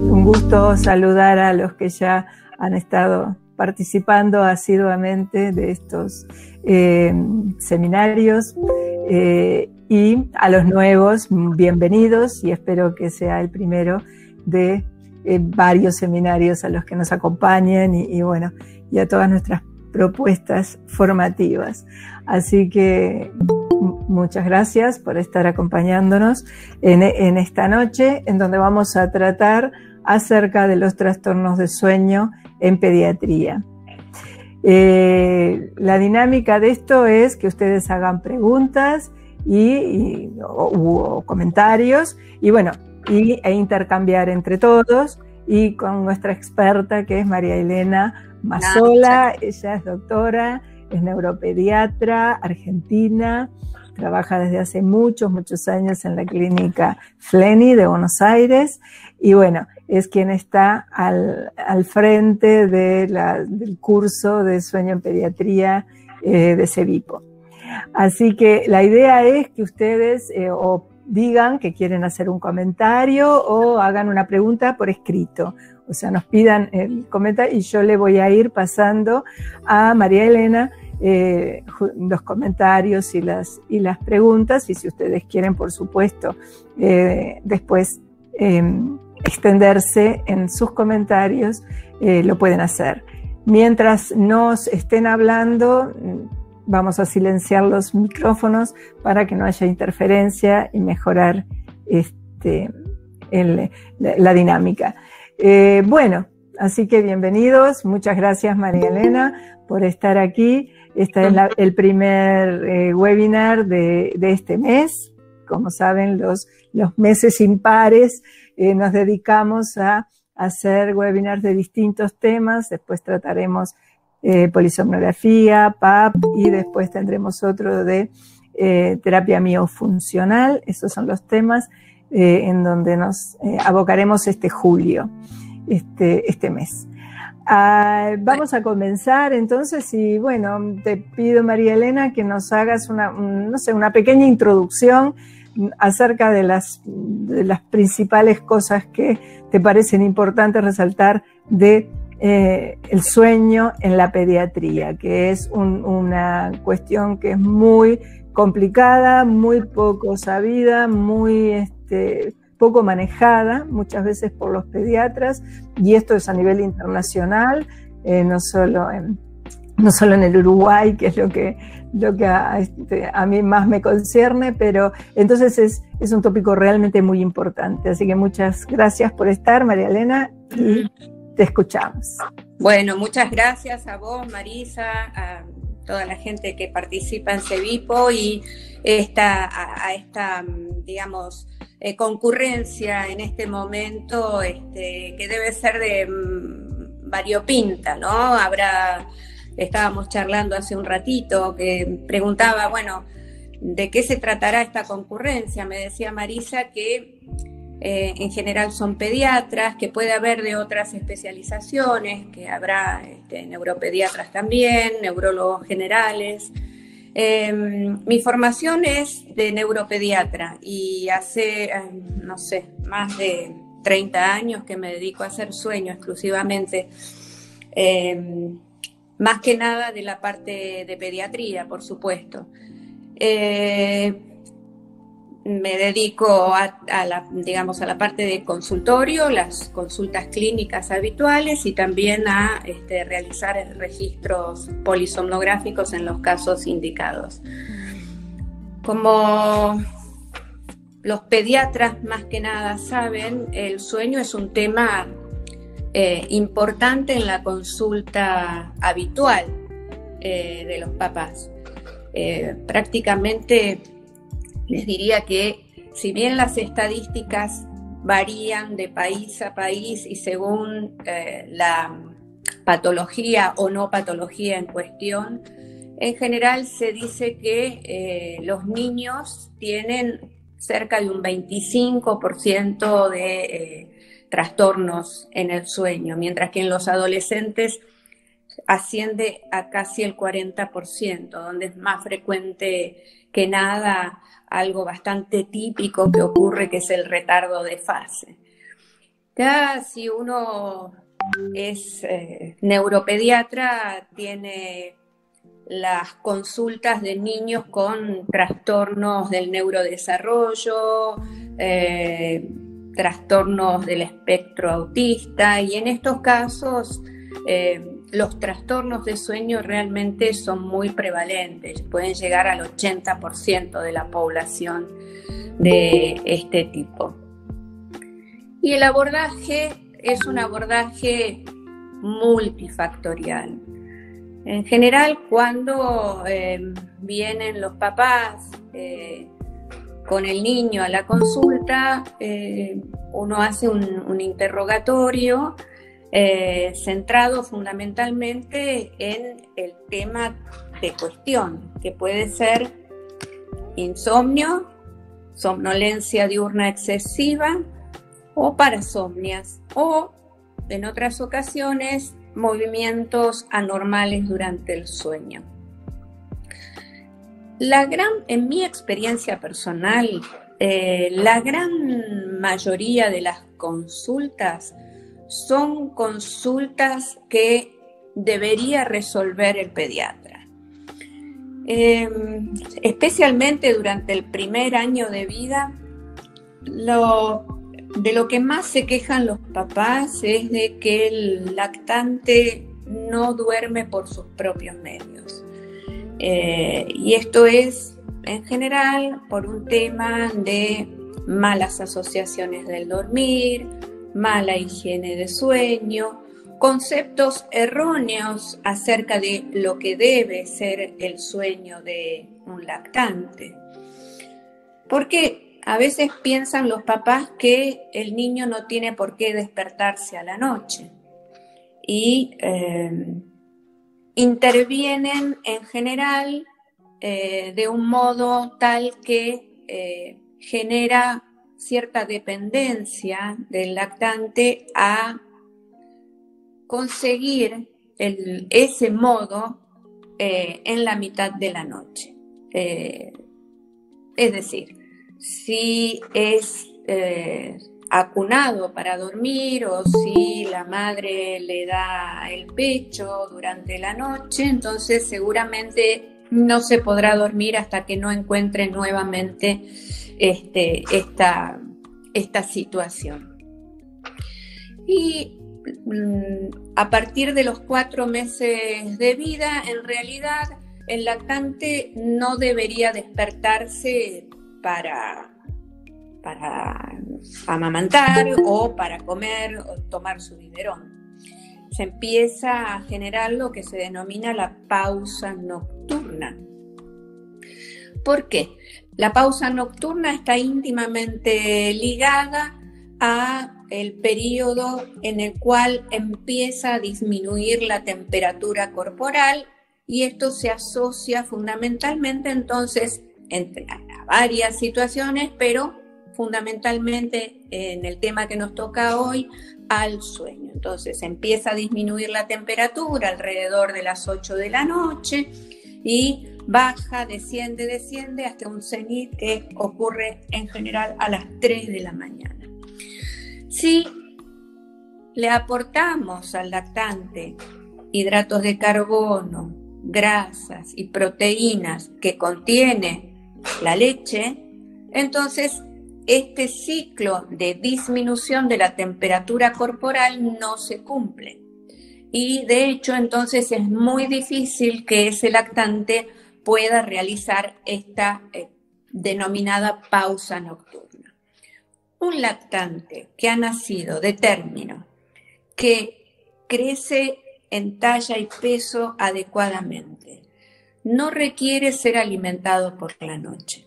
Un gusto saludar a los que ya han estado participando asiduamente de estos seminarios y a los nuevos, bienvenidos, y espero que sea el primero de varios seminarios a los que nos acompañen y bueno, y a todas nuestras propuestas formativas. Así que muchas gracias por estar acompañándonos en esta noche, en donde vamos a tratar acerca de los trastornos de sueño en pediatría. La dinámica de esto es que ustedes hagan preguntas o comentarios y bueno, e intercambiar entre todos y con nuestra experta que es María Elena Mazzola. Ella es doctora, es neuropediatra argentina, trabaja desde hace muchos años en la clínica Fleni de Buenos Aires y bueno, es quien está al frente del curso de sueño en pediatría de CEVIPO. Así que la idea es que ustedes o digan que quieren hacer un comentario o hagan una pregunta por escrito. O sea, nos pidan el comentario y yo le voy a ir pasando a María Elena los comentarios y las preguntas, y si ustedes quieren, por supuesto, después extenderse en sus comentarios, lo pueden hacer. Mientras nos estén hablando, vamos a silenciar los micrófonos para que no haya interferencia y mejorar la dinámica. Bueno, así que bienvenidos. Muchas gracias, María Elena, por estar aquí. Este es el primer webinar de este mes. Como saben, los meses impares nos dedicamos a hacer webinars de distintos temas. Después trataremos polisomnografía, PAP, y después tendremos otro de terapia miofuncional. Esos son los temas en donde nos abocaremos este julio, este mes. Vamos a comenzar entonces y bueno, te pido, María Elena, que nos hagas una pequeña introducción acerca de las principales cosas que te parecen importantes resaltar de el sueño en la pediatría, que es una cuestión que es muy complicada, muy poco sabida, muy poco manejada muchas veces por los pediatras, y esto es a nivel internacional, no solo en el Uruguay, que es lo que a mí más me concierne, pero entonces es un tópico realmente muy importante. Así que muchas gracias por estar, María Elena, y te escuchamos. Bueno, muchas gracias a vos, Marisa, a toda la gente que participa en CEVIPO y a esta, digamos, concurrencia en este momento que debe ser de variopinta, ¿no? Estábamos charlando hace un ratito que preguntaba, bueno, ¿de qué se tratará esta concurrencia? Me decía Marisa que en general son pediatras, que puede haber de otras especializaciones, que habrá neuropediatras también, neurólogos generales. Mi formación es de neuropediatra y hace, no sé, más de 30 años que me dedico a hacer sueño exclusivamente, más que nada de la parte de pediatría, por supuesto. Me dedico a la parte de consultorio, las consultas clínicas habituales y también a realizar registros polisomnográficos en los casos indicados. Como los pediatras más que nada saben, el sueño es un tema importante en la consulta habitual de los papás. Prácticamente les diría que si bien las estadísticas varían de país a país y según la patología o no patología en cuestión, en general se dice que los niños tienen cerca de un 25% de trastornos en el sueño, mientras que en los adolescentes asciende a casi el 40%, donde es más frecuente que nada algo bastante típico que ocurre, que es el retardo de fase. Ya si uno es neuropediatra, tiene las consultas de niños con trastornos del neurodesarrollo, trastornos del espectro autista, y en estos casos los trastornos de sueño realmente son muy prevalentes, pueden llegar al 80% de la población de este tipo. Y el abordaje es un abordaje multifactorial. En general, cuando vienen los papás con el niño a la consulta, uno hace un interrogatorio centrado fundamentalmente en el tema de cuestión, que puede ser insomnio, somnolencia diurna excesiva o parasomnias, o en otras ocasiones movimientos anormales durante el sueño. En mi experiencia personal, la gran mayoría de las consultas son consultas que debería resolver el pediatra. Especialmente durante el primer año de vida, de lo que más se quejan los papás es de que el lactante no duerme por sus propios medios. Y esto es, en general, por un tema de malas asociaciones del dormir, mala higiene de sueño, conceptos erróneos acerca de lo que debe ser el sueño de un lactante. Porque a veces piensan los papás que el niño no tiene por qué despertarse a la noche y intervienen en general de un modo tal que genera cierta dependencia del lactante a conseguir ese modo en la mitad de la noche. Es decir, si es acunado para dormir o si la madre le da el pecho durante la noche, entonces seguramente no se podrá dormir hasta que no encuentre nuevamente esta situación. Y a partir de los 4 meses de vida, en realidad el lactante no debería despertarse para amamantar o para comer o tomar su biberón. Se empieza a generar lo que se denomina la pausa nocturna. ¿Por qué? La pausa nocturna está íntimamente ligada a el periodo en el cual empieza a disminuir la temperatura corporal, y esto se asocia fundamentalmente entonces entre varias situaciones, pero fundamentalmente en el tema que nos toca hoy, al sueño. Entonces empieza a disminuir la temperatura alrededor de las 8 de la noche y baja, desciende hasta un cenit que ocurre en general a las 3 de la mañana. Si le aportamos al lactante hidratos de carbono, grasas y proteínas que contiene la leche, entonces este ciclo de disminución de la temperatura corporal no se cumple. Y de hecho, entonces es muy difícil que ese lactante pueda realizar esta denominada pausa nocturna. Un lactante que ha nacido de término, que crece en talla y peso adecuadamente, no requiere ser alimentado por la noche.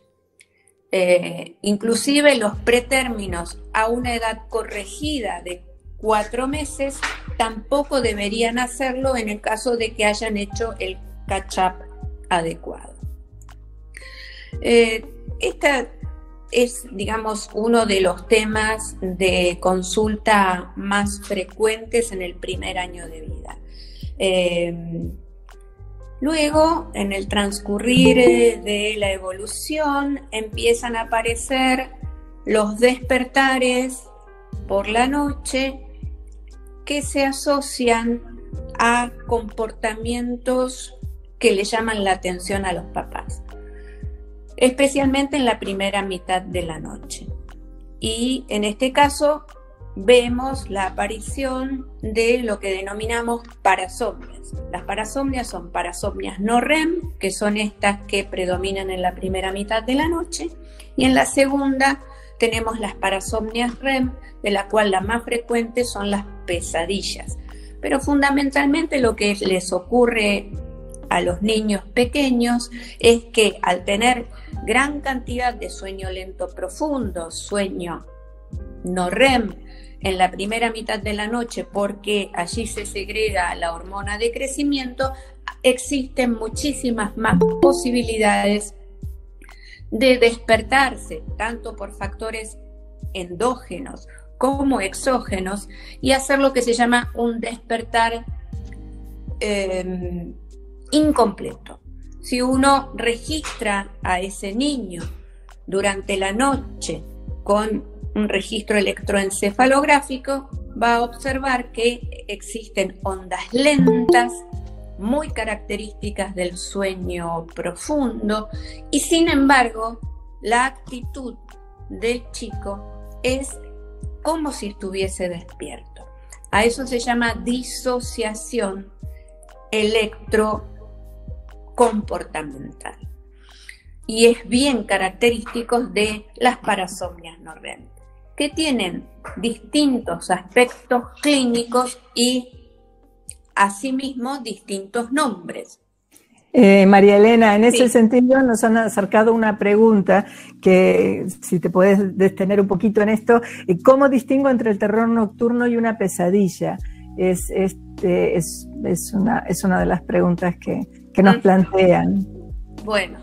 Inclusive los pretérminos a una edad corregida de 4 meses tampoco deberían hacerlo en el caso de que hayan hecho el catch-up adecuado. Esta es, digamos, uno de los temas de consulta más frecuentes en el primer año de vida. Luego, en el transcurrir de la evolución, empiezan a aparecer los despertares por la noche que se asocian a comportamientos que le llaman la atención a los papás, especialmente en la primera mitad de la noche. Y en este caso vemos la aparición de lo que denominamos parasomnias. Las parasomnias son parasomnias no REM, que son estas que predominan en la primera mitad de la noche, y en la segunda tenemos las parasomnias REM, de la cual la más frecuente son las pesadillas. Pero fundamentalmente lo que les ocurre a los niños pequeños es que al tener gran cantidad de sueño lento profundo, sueño no REM, en la primera mitad de la noche, porque allí se segrega la hormona de crecimiento, existen muchísimas más posibilidades de despertarse, tanto por factores endógenos como exógenos, y hacer lo que se llama un despertar incompleto. Si uno registra a ese niño durante la noche con un registro electroencefalográfico, va a observar que existen ondas lentas, muy características del sueño profundo, y sin embargo, la actitud del chico es como si estuviese despierto. A eso se llama disociación electrocomportamental. Y es bien característico de las parasomnias no REM, que tienen distintos aspectos clínicos y asimismo distintos nombres. María Elena, en ese sentido nos han acercado una pregunta que, si te puedes detener un poquito en esto, ¿cómo distingo entre el terror nocturno y una pesadilla? Es una de las preguntas que nos plantean. Bueno,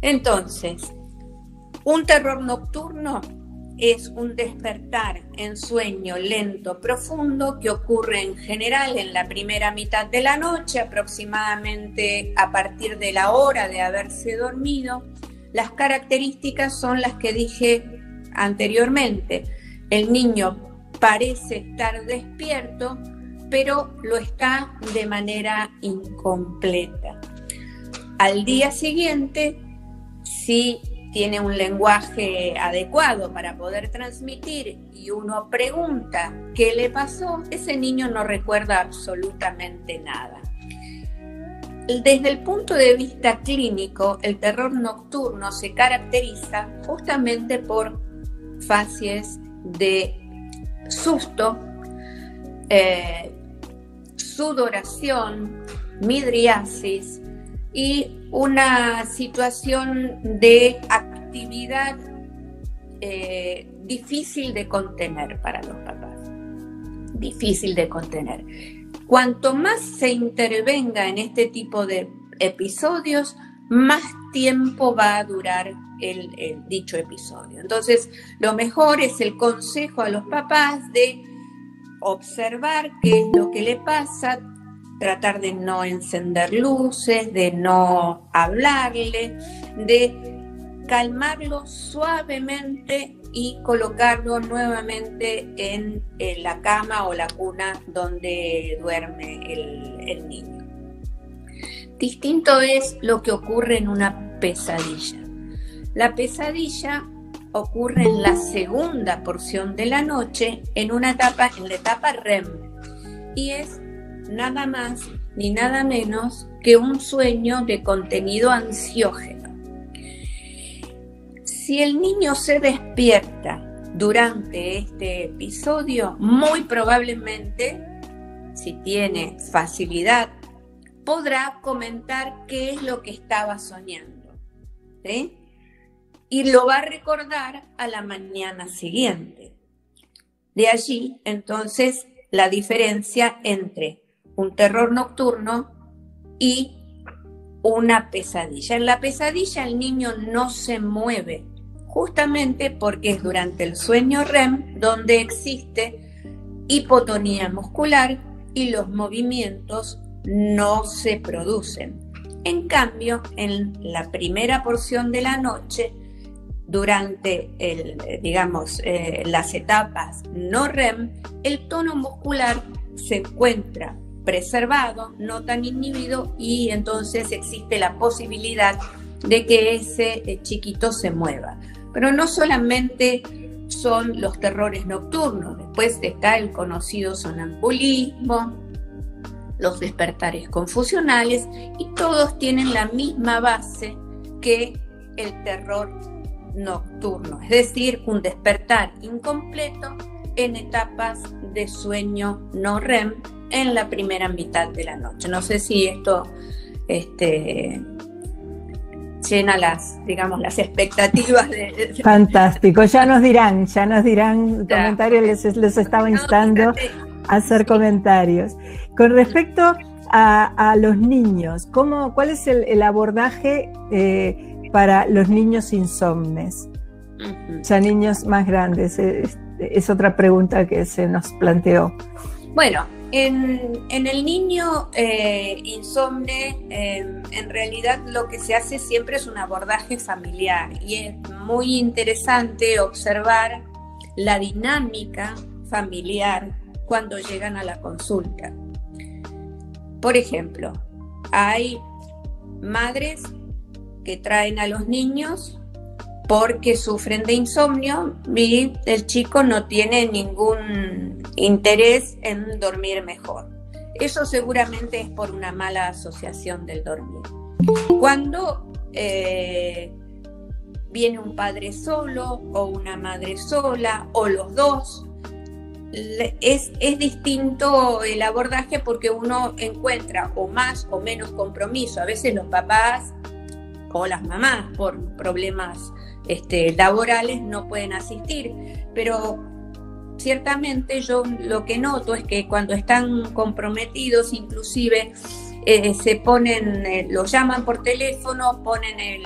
entonces, un terror nocturno es un despertar en sueño lento profundo que ocurre en general en la primera mitad de la noche, aproximadamente a partir de la hora de haberse dormido. Las características son las que dije anteriormente. El niño parece estar despierto, pero lo está de manera incompleta. Al día siguiente, si tiene un lenguaje adecuado para poder transmitir y uno pregunta qué le pasó, ese niño no recuerda absolutamente nada. Desde el punto de vista clínico, el terror nocturno se caracteriza justamente por fases de susto, sudoración, midriasis y una situación de actividad difícil de contener para los papás. Difícil de contener. Cuanto más se intervenga en este tipo de episodios, más tiempo va a durar el dicho episodio. Entonces, lo mejor es el consejo a los papás de observar qué es lo que le pasa, tratar de no encender luces, de no hablarle, de calmarlo suavemente y colocarlo nuevamente en la cama o la cuna donde duerme el niño. Distinto es lo que ocurre en una pesadilla. La pesadilla ocurre en la segunda porción de la noche, en la etapa REM, y es nada más ni nada menos que un sueño de contenido ansiógeno. Si el niño se despierta durante este episodio, muy probablemente, si tiene facilidad, podrá comentar qué es lo que estaba soñando, ¿sí? Y lo va a recordar a la mañana siguiente. De allí, entonces, la diferencia entre un terror nocturno y una pesadilla. En la pesadilla el niño no se mueve, justamente porque es durante el sueño REM donde existe hipotonía muscular y los movimientos no se producen. En cambio, en la primera porción de la noche, durante las etapas no REM, el tono muscular se encuentra preservado, no tan inhibido, y entonces existe la posibilidad de que ese chiquito se mueva. Pero no solamente son los terrores nocturnos, después está el conocido sonambulismo, los despertares confusionales, y todos tienen la misma base que el terror nocturno, es decir, un despertar incompleto en etapas de sueño no REM en la primera mitad de la noche. No sé si esto llena las expectativas de... Fantástico, ya nos dirán comentarios, les estaba instando a hacer comentarios. Con respecto a los niños, ¿cuál es el abordaje para los niños insomnes? Uh-huh. Ya niños más grandes, es otra pregunta que se nos planteó. Bueno, en el niño insomne, en realidad lo que se hace siempre es un abordaje familiar, y es muy interesante observar la dinámica familiar cuando llegan a la consulta. Por ejemplo, hay madres que traen a los niños porque sufren de insomnio y el chico no tiene ningún interés en dormir mejor. Eso seguramente es por una mala asociación del dormir. Cuando viene un padre solo o una madre sola o los dos, es distinto el abordaje, porque uno encuentra o más o menos compromiso. A veces los papás o las mamás por problemas laborales no pueden asistir, pero ciertamente yo lo que noto es que cuando están comprometidos, inclusive se ponen, lo llaman por teléfono, ponen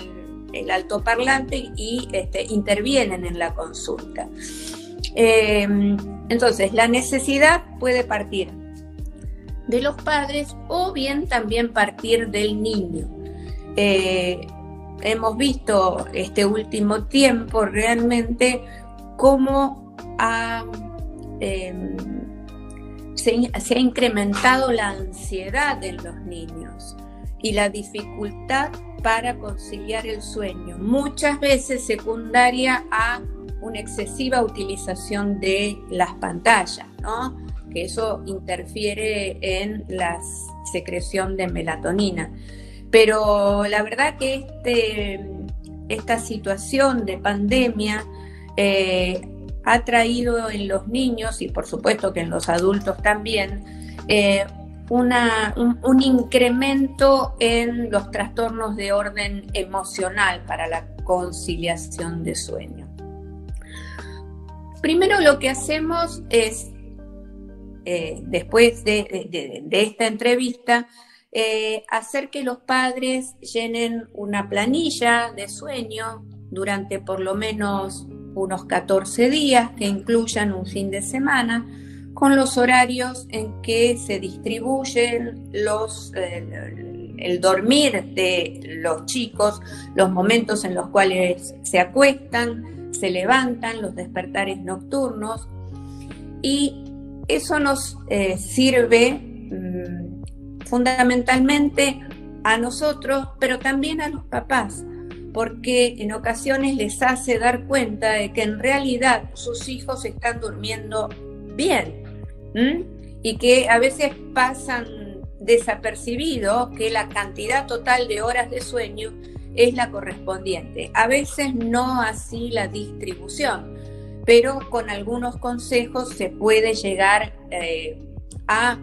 el altoparlante y intervienen en la consulta. Entonces, la necesidad puede partir de los padres o bien también partir del niño. Hemos visto este último tiempo realmente cómo se ha incrementado la ansiedad en los niños y la dificultad para conciliar el sueño, muchas veces secundaria a una excesiva utilización de las pantallas, ¿no? Que eso interfiere en la secreción de melatonina. Pero la verdad que esta situación de pandemia ha traído en los niños, y por supuesto que en los adultos también, un incremento en los trastornos de orden emocional para la conciliación de sueño. Primero lo que hacemos es, después de esta entrevista, hacer que los padres llenen una planilla de sueño durante por lo menos unos 14 días, que incluyan un fin de semana, con los horarios en que se distribuyen el dormir de los chicos, los momentos en los cuales se acuestan, se levantan, los despertares nocturnos, y eso nos sirve fundamentalmente a nosotros, pero también a los papás, porque en ocasiones les hace dar cuenta de que en realidad sus hijos están durmiendo bien, y que a veces pasan desapercibido que la cantidad total de horas de sueño es la correspondiente. A veces no así la distribución, pero con algunos consejos se puede llegar a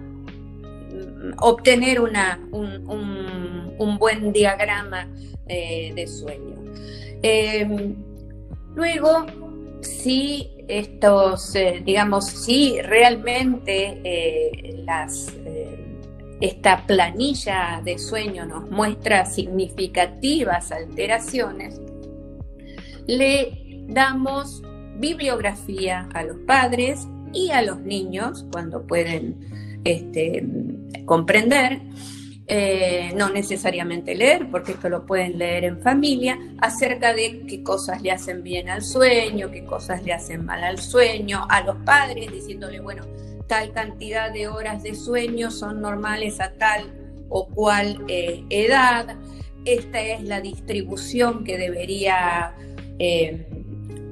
obtener un buen diagrama de sueño. Luego, si si realmente esta planilla de sueño nos muestra significativas alteraciones, le damos bibliografía a los padres y a los niños cuando pueden comprender, no necesariamente leer, porque esto lo pueden leer en familia, acerca de qué cosas le hacen bien al sueño, qué cosas le hacen mal al sueño, a los padres diciéndole, bueno, tal cantidad de horas de sueño son normales a tal o cual edad, esta es la distribución que debería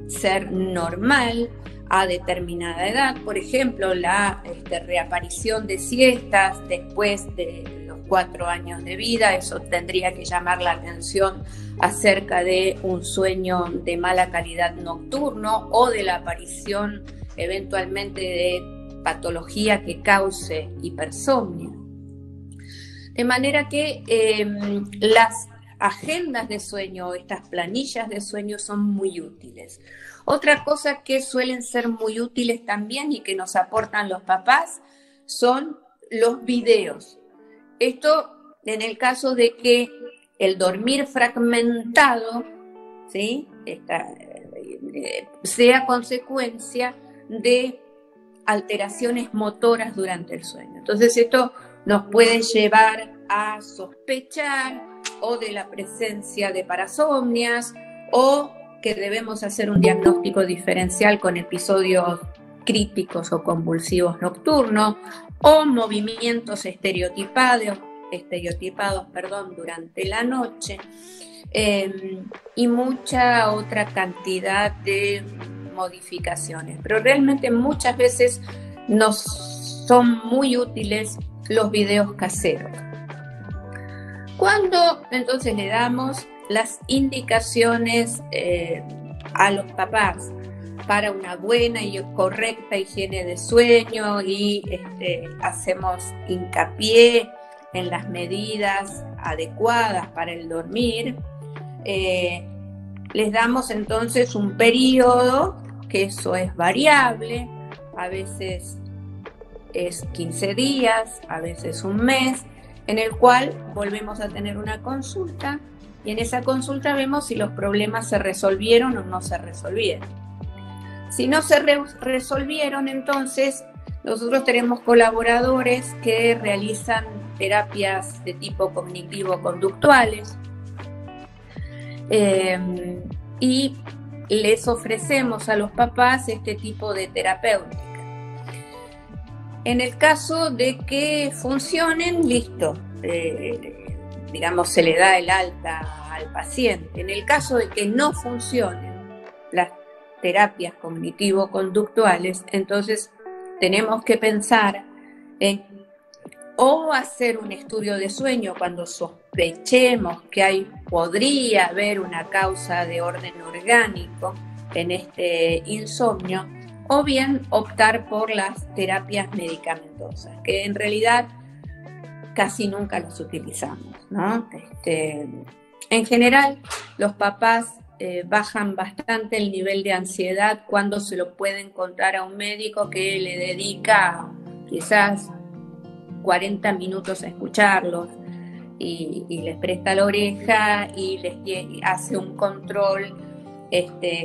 ser normal a determinada edad. Por ejemplo, la reaparición de siestas después de los 4 años de vida, eso tendría que llamar la atención acerca de un sueño de mala calidad nocturno o de la aparición eventualmente de patología que cause hipersomnia. De manera que las agendas de sueño, estas planillas de sueño son muy útiles. Otra cosa que suelen ser muy útiles también y que nos aportan los papás son los videos. Esto en el caso de que el dormir fragmentado, ¿sí?, sea consecuencia de alteraciones motoras durante el sueño. Entonces esto nos puede llevar a sospechar o de la presencia de parasomnias o que debemos hacer un diagnóstico diferencial con episodios críticos o convulsivos nocturnos o movimientos estereotipados, durante la noche y mucha otra cantidad de modificaciones. Pero realmente muchas veces nos son muy útiles los videos caseros. Cuando entonces le damos las indicaciones a los papás para una buena y correcta higiene de sueño y hacemos hincapié en las medidas adecuadas para el dormir, les damos entonces un periodo, que eso es variable, a veces es 15 días, a veces un mes, en el cual volvemos a tener una consulta y en esa consulta vemos si los problemas se resolvieron o no se resolvieron. Si no se resolvieron, entonces nosotros tenemos colaboradores que realizan terapias de tipo cognitivo-conductuales y les ofrecemos a los papás este tipo de terapéutica. En el caso de que funcionen, listo, digamos, se le da el alta al paciente. En el caso de que no funcionen las terapias cognitivo-conductuales, entonces tenemos que pensar en o hacer un estudio de sueño cuando sospechemos que podría haber una causa de orden orgánico en este insomnio, o bien optar por las terapias medicamentosas, que en realidad casi nunca las utilizamos, ¿no? En general, los papás bajan bastante el nivel de ansiedad cuando se lo puede encontrar a un médico que le dedica quizás 40 minutos a escucharlos y les presta la oreja y les hace un control.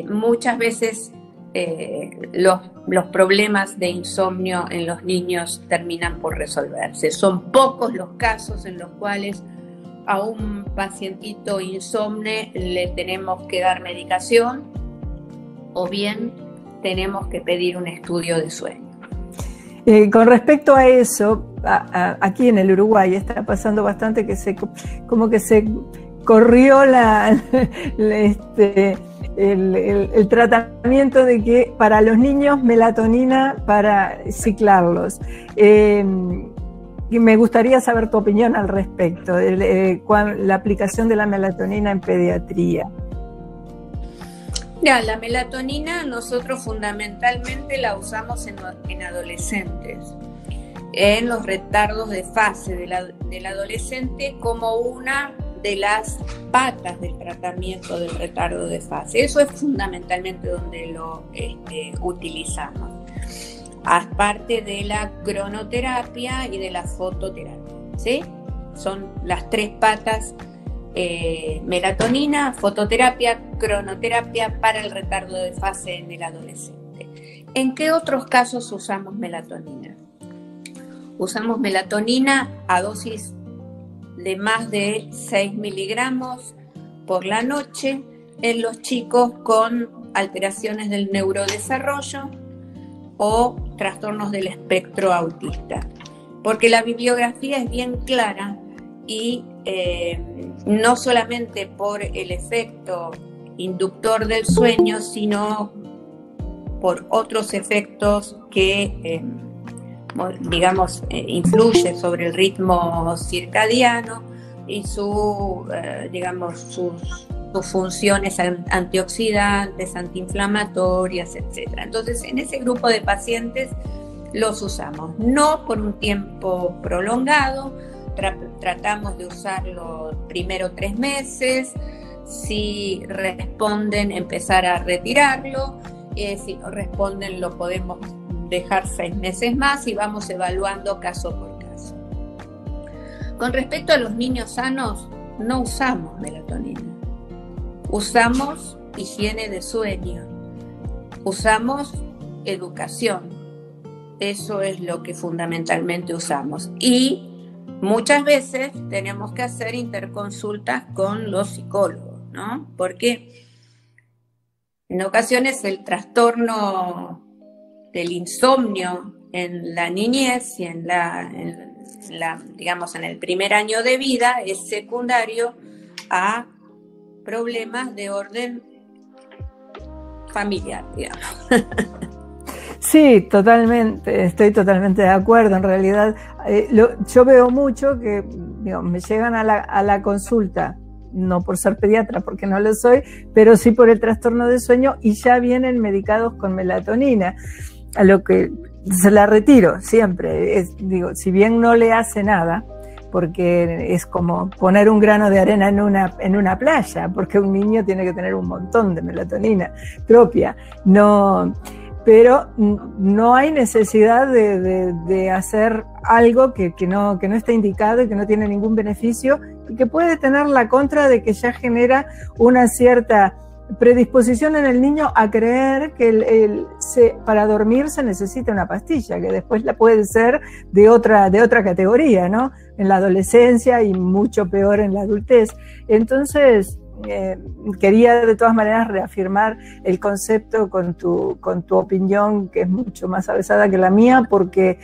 Muchas veces los problemas de insomnio en los niños terminan por resolverse. Son pocos los casos en los cuales a un pacientito insomne le tenemos que dar medicación o bien tenemos que pedir un estudio de sueño. Con respecto a eso, aquí en el Uruguay está pasando bastante que como que se corrió el tratamiento de que para los niños melatonina para ciclarlos. Y me gustaría saber tu opinión al respecto de la aplicación de la melatonina en pediatría. Ya, la melatonina nosotros fundamentalmente la usamos en adolescentes, en los retardos de fase del adolescente como una de las patas del tratamiento del retardo de fase. Eso es fundamentalmente donde lo utilizamos, aparte de la cronoterapia y de la fototerapia, ¿sí? Son las 3 patas: melatonina, fototerapia, cronoterapia para el retardo de fase en el adolescente. ¿En qué otros casos usamos melatonina? Usamos melatonina a dosis de más de 6 miligramos por la noche en los chicos con alteraciones del neurodesarrollo o trastornos del espectro autista, porque la bibliografía es bien clara y no solamente por el efecto inductor del sueño, sino por otros efectos que, influye sobre el ritmo circadiano y sus funciones antioxidantes, antiinflamatorias, etc. Entonces, en ese grupo de pacientes los usamos, no por un tiempo prolongado, tratamos de usarlo primero 3 meses, si responden empezar a retirarlo, si no responden lo podemos dejar 6 meses más y vamos evaluando caso por caso. Con respecto a los niños sanos, no usamos melatonina. Usamos higiene de sueño, usamos educación, eso es lo que fundamentalmente usamos. Y muchas veces tenemos que hacer interconsultas con los psicólogos, ¿no? Porque en ocasiones el trastorno del insomnio en la niñez y en el primer año de vida es secundario a problemas de orden familiar, digamos. Sí, totalmente, estoy totalmente de acuerdo. En realidad, yo veo mucho que me llegan a la consulta, no por ser pediatra, porque no lo soy, pero sí por el trastorno de sueño y ya vienen medicados con melatonina, a lo que se la retiro siempre. Si bien no le hace nada, porque es como poner un grano de arena en una playa, porque un niño tiene que tener un montón de melatonina propia, pero no hay necesidad de hacer algo que no está indicado y que no tiene ningún beneficio y que puede tener la contra de que ya genera una cierta predisposición en el niño a creer que para dormir se necesita una pastilla, que después la puede ser de otra categoría, ¿no? En la adolescencia y mucho peor en la adultez. Entonces, quería de todas maneras reafirmar el concepto con tu opinión, que es mucho más avesada que la mía, porque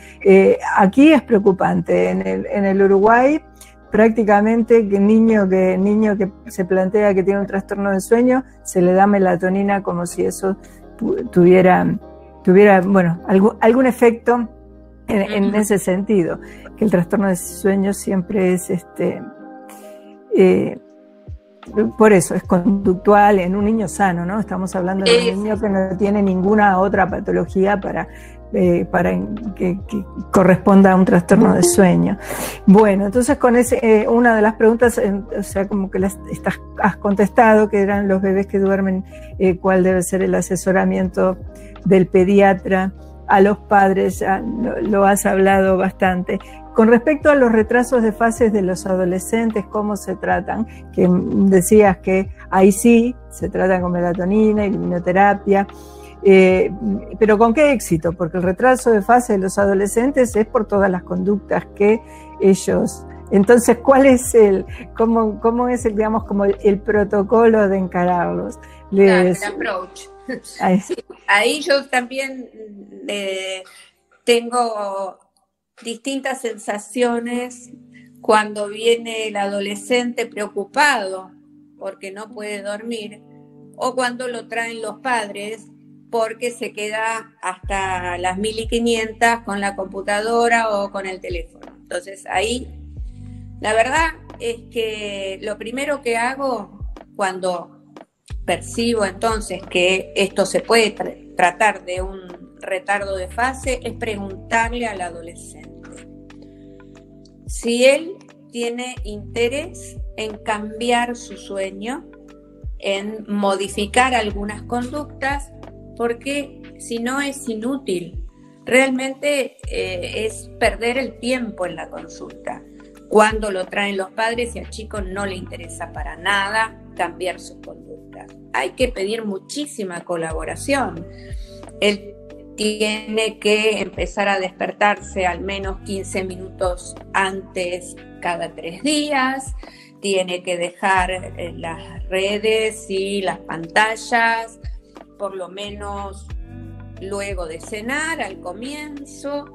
aquí es preocupante. En el Uruguay, prácticamente niño que se plantea que tiene un trastorno de sueño, se le da melatonina como si eso tuviera algún efecto en ese sentido, que el trastorno de sueño siempre es por eso es conductual en un niño sano, ¿no? Estamos hablando de un niño que no tiene ninguna otra patología para que corresponda a un trastorno de sueño. Bueno, entonces con una de las preguntas, o sea, como que has contestado, que eran los bebés que duermen, cuál debe ser el asesoramiento del pediatra a los padres, ya lo has hablado bastante. Con respecto a los retrasos de fases de los adolescentes, ¿cómo se tratan? Que decías que ahí sí se tratan con melatonina y luminoterapia, pero ¿con qué éxito? Porque el retraso de fase de los adolescentes es por todas las conductas que ellos... Entonces, ¿cuál es cómo es digamos, como el protocolo de encararlos? El approach. Sí, ahí yo también tengo distintas sensaciones cuando viene el adolescente preocupado porque no puede dormir, o cuando lo traen los padres porque se queda hasta las 1500 con la computadora o con el teléfono. Entonces ahí la verdad es que lo primero que hago cuando percibo entonces que esto se puede tratar de un retardo de fase es preguntarle al adolescente si él tiene interés en cambiar su sueño, en modificar algunas conductas, porque si no es inútil. Realmente es perder el tiempo en la consulta. Cuando lo traen los padres y al chico no le interesa para nada cambiar sus conductas. Hay que pedir muchísima colaboración. El tiene que empezar a despertarse al menos 15 minutos antes cada 3 días, tiene que dejar las redes y las pantallas por lo menos luego de cenar, al comienzo.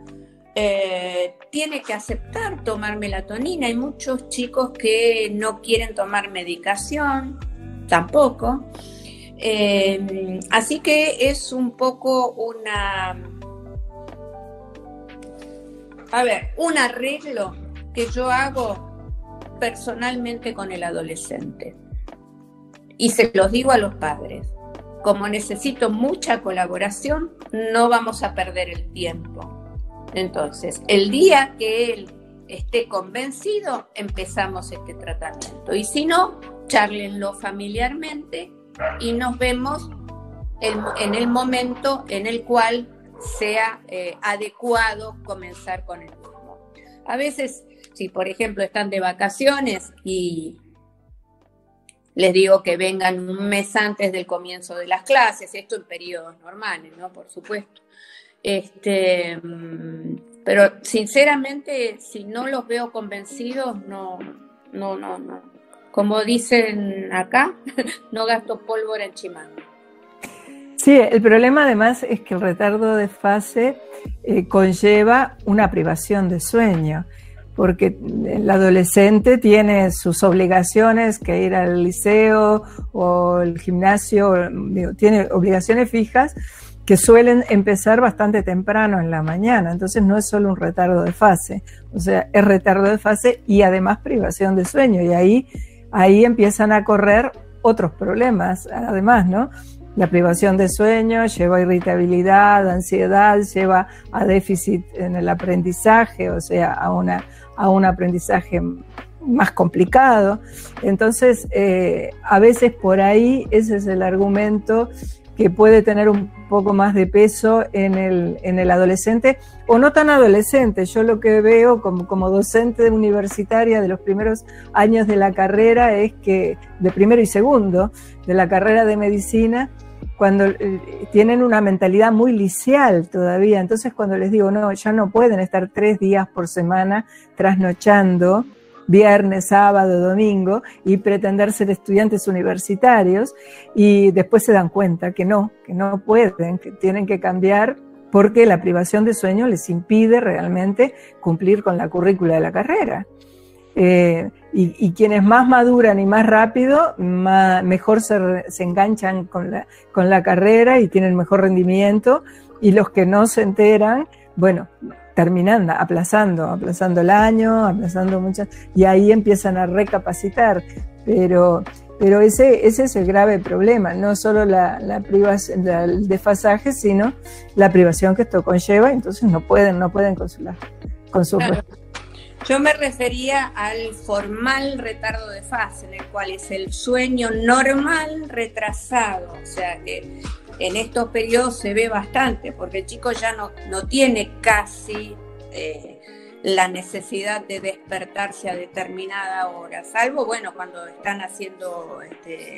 Tiene que aceptar tomar melatonina. Hay muchos chicos que no quieren tomar medicación, tampoco. Así que es un poco un arreglo que yo hago personalmente con el adolescente. Y se los digo a los padres. Como necesito mucha colaboración, no vamos a perder el tiempo. Entonces, el día que él esté convencido, empezamos este tratamiento. Y si no, chárlenlo familiarmente y nos vemos en el momento en el cual sea adecuado comenzar con el mismo. A veces, si por ejemplo están de vacaciones y les digo que vengan un mes antes del comienzo de las clases, esto en periodos normales, ¿no? Por supuesto. Pero sinceramente, si no los veo convencidos, no. Como dicen acá, no gasto pólvora en chimango. Sí, el problema además es que el retardo de fase conlleva una privación de sueño, porque el adolescente tiene sus obligaciones, que ir al liceo o el gimnasio, tiene obligaciones fijas que suelen empezar bastante temprano en la mañana, entonces no es solo un retardo de fase, o sea, es retardo de fase y además privación de sueño, y ahí empiezan a correr otros problemas, además, ¿no? La privación de sueño lleva a irritabilidad, ansiedad, lleva a déficit en el aprendizaje, o sea, a un aprendizaje más complicado. Entonces, a veces por ahí ese es el argumento que puede tener un poco más de peso en el adolescente, o no tan adolescente. Yo lo que veo como docente universitaria de los primeros años de la carrera es que, de primero y segundo, de la carrera de medicina, cuando tienen una mentalidad muy liceal todavía, entonces cuando les digo, no, ya no pueden estar 3 días por semana trasnochando, viernes, sábado, domingo, y pretender ser estudiantes universitarios, y después se dan cuenta que no pueden, que tienen que cambiar porque la privación de sueño les impide realmente cumplir con la currícula de la carrera. Y quienes más maduran y más rápido, mejor se enganchan con la carrera y tienen mejor rendimiento, y los que no se enteran, bueno, terminan aplazando el año, aplazando muchas, y ahí empiezan a recapacitar, pero ese es el grave problema, no solo la privación, el desfasaje, sino la privación que esto conlleva, entonces no pueden con su Yo me refería al formal retardo de fase, en el cual es el sueño normal retrasado, o sea que en estos periodos se ve bastante, porque el chico ya no tiene casi la necesidad de despertarse a determinada hora, salvo, bueno, cuando están haciendo,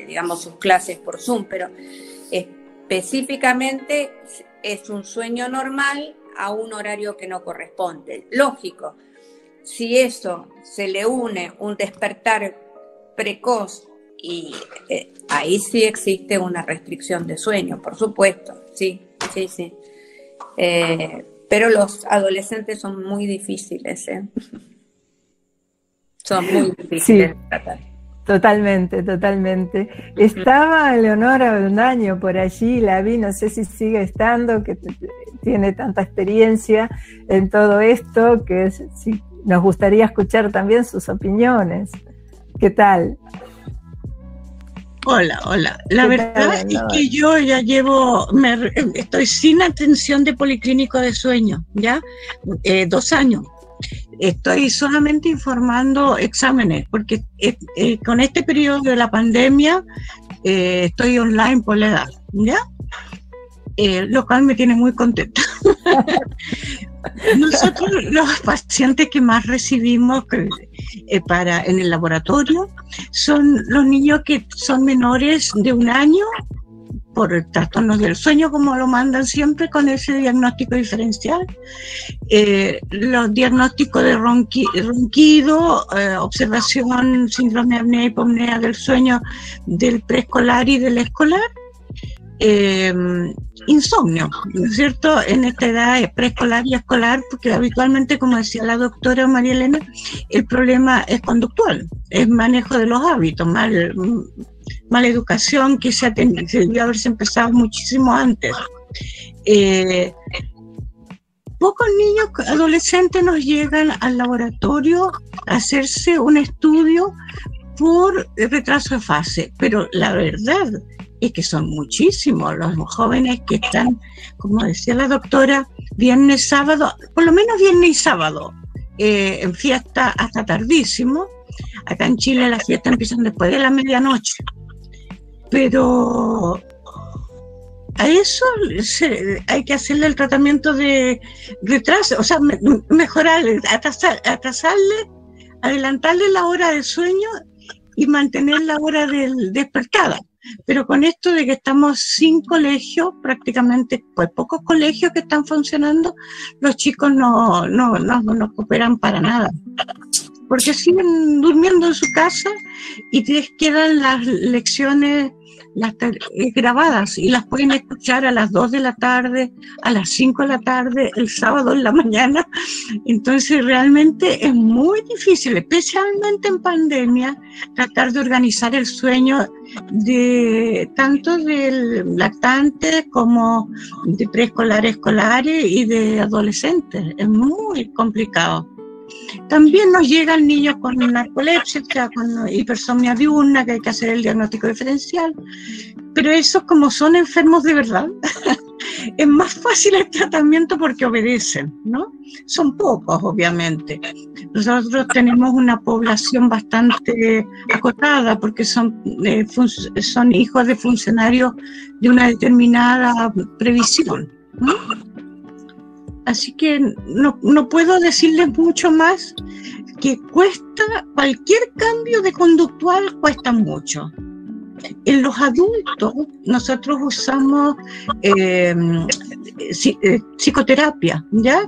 digamos, sus clases por Zoom, pero específicamente es un sueño normal a un horario que no corresponde. Lógico, si eso se le une un despertar precoz, y ahí sí existe una restricción de sueño, por supuesto, sí. Pero los adolescentes son muy difíciles, son muy difíciles de tratar. Totalmente. Estaba Leonora Avendaño por allí, la vi, no sé si sigue estando, que tiene tanta experiencia en todo esto, que sí, nos gustaría escuchar también sus opiniones. ¿Qué tal? Hola. La verdad es que yo ya estoy sin atención de policlínico de sueño, ¿ya? 2 años. Estoy solamente informando exámenes, porque con este periodo de la pandemia estoy online por la edad, ¿ya? Lo cual me tiene muy contenta. Nosotros, los pacientes que más recibimos en el laboratorio son los niños que son menores de 1 año, por trastornos del sueño, como lo mandan siempre con ese diagnóstico diferencial. Los diagnósticos de ronquido, observación, síndrome de apnea y hipopnea del sueño del preescolar y del escolar. Insomnio, ¿no es cierto?, en esta edad preescolar y escolar, porque habitualmente, como decía la doctora María Elena, el problema es conductual, es manejo de los hábitos, mala educación que debió haberse empezado muchísimo antes. Pocos niños adolescentes nos llegan al laboratorio a hacerse un estudio por retraso de fase, pero la verdad es que son muchísimos los jóvenes que están, como decía la doctora, viernes, sábado, por lo menos viernes y sábado, en fiesta hasta tardísimo. Acá en Chile las fiestas empiezan después de la medianoche, pero a eso hay que hacerle el tratamiento de retraso, o sea, mejorar, atrasarle, adelantarle la hora del sueño y mantener la hora del despertada. Pero con esto de que estamos sin colegios, prácticamente, pues pocos colegios que están funcionando, los chicos no cooperan para nada, porque siguen durmiendo en su casa y les quedan las lecciones grabadas y las pueden escuchar a las 2 de la tarde, a las 5 de la tarde, el sábado en la mañana. Entonces realmente es muy difícil, especialmente en pandemia, tratar de organizar el sueño tanto del lactante como de preescolares, escolares y de adolescentes. Es muy complicado. También nos llegan niños con narcolepsia, o sea, con hipersomnia diurna, que hay que hacer el diagnóstico diferencial, pero esos, como son enfermos de verdad, es más fácil el tratamiento porque obedecen, ¿no? Son pocos, obviamente. Nosotros tenemos una población bastante acotada porque son hijos de funcionarios de una determinada previsión, ¿no? Así que no puedo decirles mucho más, que cualquier cambio de conductual cuesta mucho. En los adultos nosotros usamos psicoterapia, ¿ya?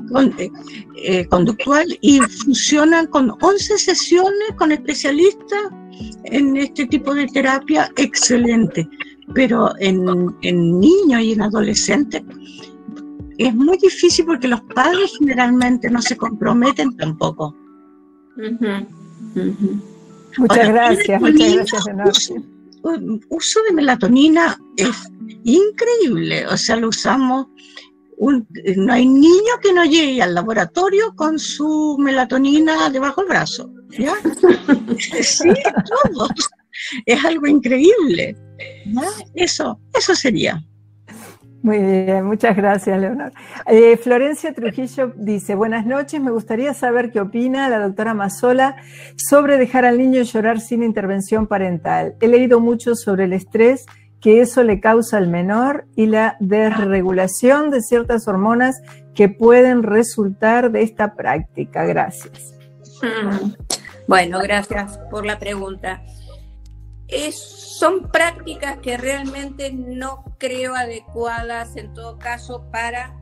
Conductual, y funcionan con 11 sesiones con especialistas en este tipo de terapia, excelente. Pero en niños y en adolescentes es muy difícil porque los padres generalmente no se comprometen tampoco. Muchas gracias, Leonor. Uso de melatonina es increíble, o sea, lo usamos, no hay niño que no llegue al laboratorio con su melatonina debajo del brazo, ¿ya? Sí, todos, es algo increíble, ¿no? Eso sería. Muy bien, muchas gracias, Leonor. Florencia Trujillo dice: buenas noches, me gustaría saber qué opina la doctora Mazzola sobre dejar al niño llorar sin intervención parental. He leído mucho sobre el estrés que eso le causa al menor y la desregulación de ciertas hormonas que pueden resultar de esta práctica. Gracias. Bueno, gracias por la pregunta. Son prácticas que realmente no creo adecuadas en todo caso para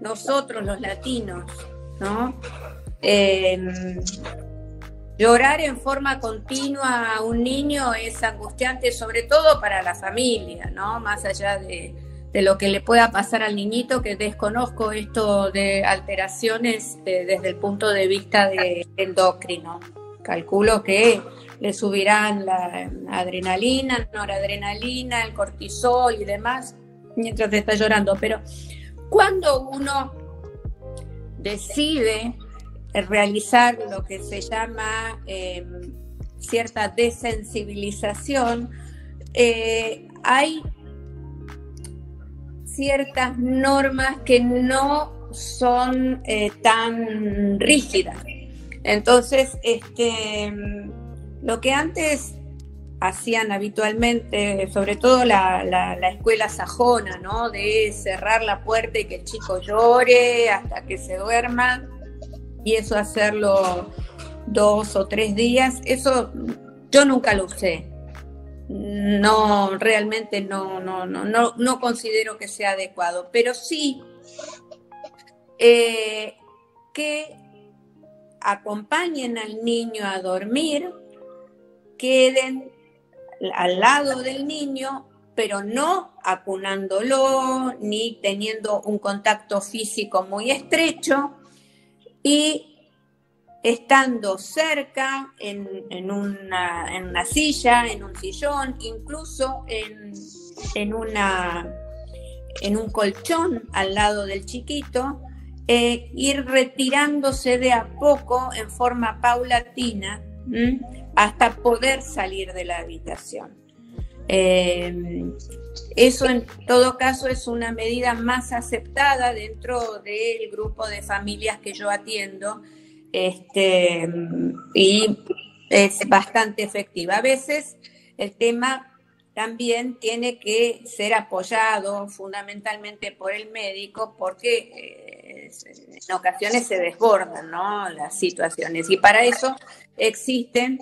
nosotros los latinos, ¿no? Llorar en forma continua a un niño es angustiante, sobre todo para la familia, ¿no? Más allá de lo que le pueda pasar al niñito, que desconozco esto de alteraciones desde el punto de vista de endocrino. Calculo que le subirán la adrenalina, noradrenalina, el cortisol y demás mientras está llorando. Pero cuando uno decide realizar lo que se llama cierta desensibilización, hay ciertas normas que no son tan rígidas. Entonces, lo que antes hacían habitualmente, sobre todo la escuela sajona, ¿no? De cerrar la puerta y que el chico llore hasta que se duerma, y eso hacerlo 2 o 3 días, eso yo nunca lo usé. no, realmente no considero que sea adecuado, pero sí que acompañen al niño a dormir, queden al lado del niño, pero no acunándolo ni teniendo un contacto físico muy estrecho, y estando cerca en una silla, en un sillón, incluso en un colchón al lado del chiquito, ir retirándose de a poco en forma paulatina hasta poder salir de la habitación. Eso en todo caso es una medida más aceptada dentro del grupo de familias que yo atiendo, y es bastante efectiva. A veces el tema también tiene que ser apoyado fundamentalmente por el médico, porque en ocasiones se desbordan, ¿no?, las situaciones, y para eso existen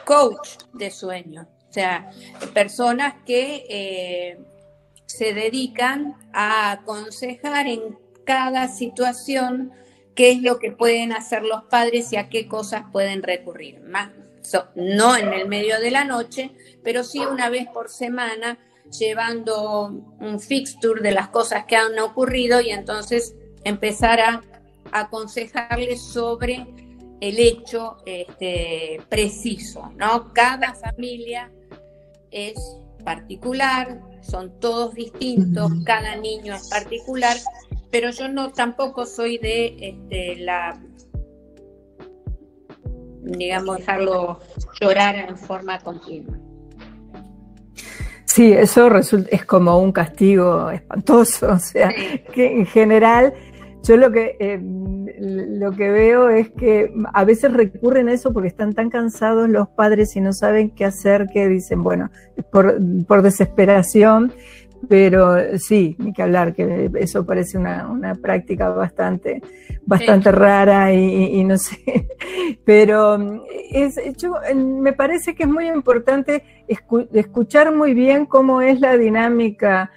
coach de sueño, o sea, personas que se dedican a aconsejar en cada situación qué es lo que pueden hacer los padres y a qué cosas pueden recurrir. No en el medio de la noche, pero sí una vez por semana, llevando un fixture de las cosas que han ocurrido, y entonces empezar a aconsejarles sobre el hecho preciso, ¿no? Cada familia es particular, son todos distintos, cada niño es particular, pero yo tampoco soy de digamos, dejarlo llorar en forma continua. Sí, eso es como un castigo espantoso, o sea, sí, que en general yo lo que veo es que a veces recurren a eso porque están tan cansados los padres y no saben qué hacer, que dicen, bueno, por desesperación. Pero sí, ni que hablar, que eso parece una práctica bastante sí, rara y no sé. Pero me parece que es muy importante escuchar muy bien cómo es la dinámica.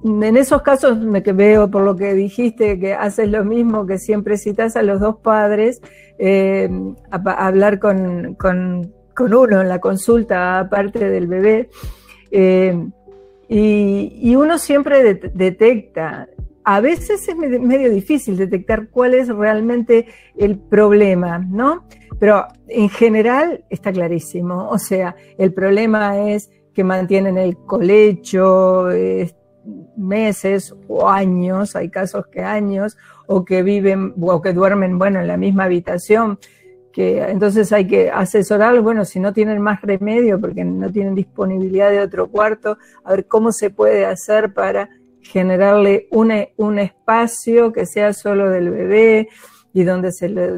En esos casos que veo, por lo que dijiste, que haces lo mismo, que siempre citas a los dos padres, a hablar con uno en la consulta, aparte del bebé. Y uno siempre detecta, a veces es medio difícil detectar cuál es realmente el problema, ¿no? Pero en general está clarísimo, o sea, el problema es que mantienen el colecho meses o años, hay casos que años, o que viven o que duermen, bueno, en la misma habitación, que entonces hay que asesorar, bueno, si no tienen más remedio porque no tienen disponibilidad de otro cuarto, a ver cómo se puede hacer para generarle un espacio que sea solo del bebé y donde se le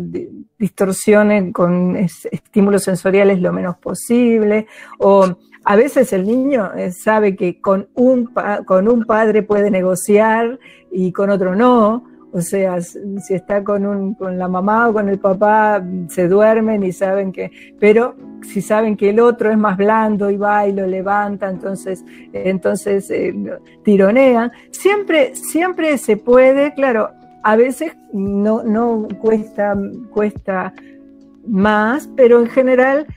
distorsionen con estímulos sensoriales lo menos posible. O a veces el niño sabe que con un padre puede negociar y con otro no. O sea, si está con la mamá o con el papá, se duermen y saben que, pero si saben que el otro es más blando y va y lo levanta, entonces tironean. Siempre se puede, claro, a veces no cuesta más, pero en general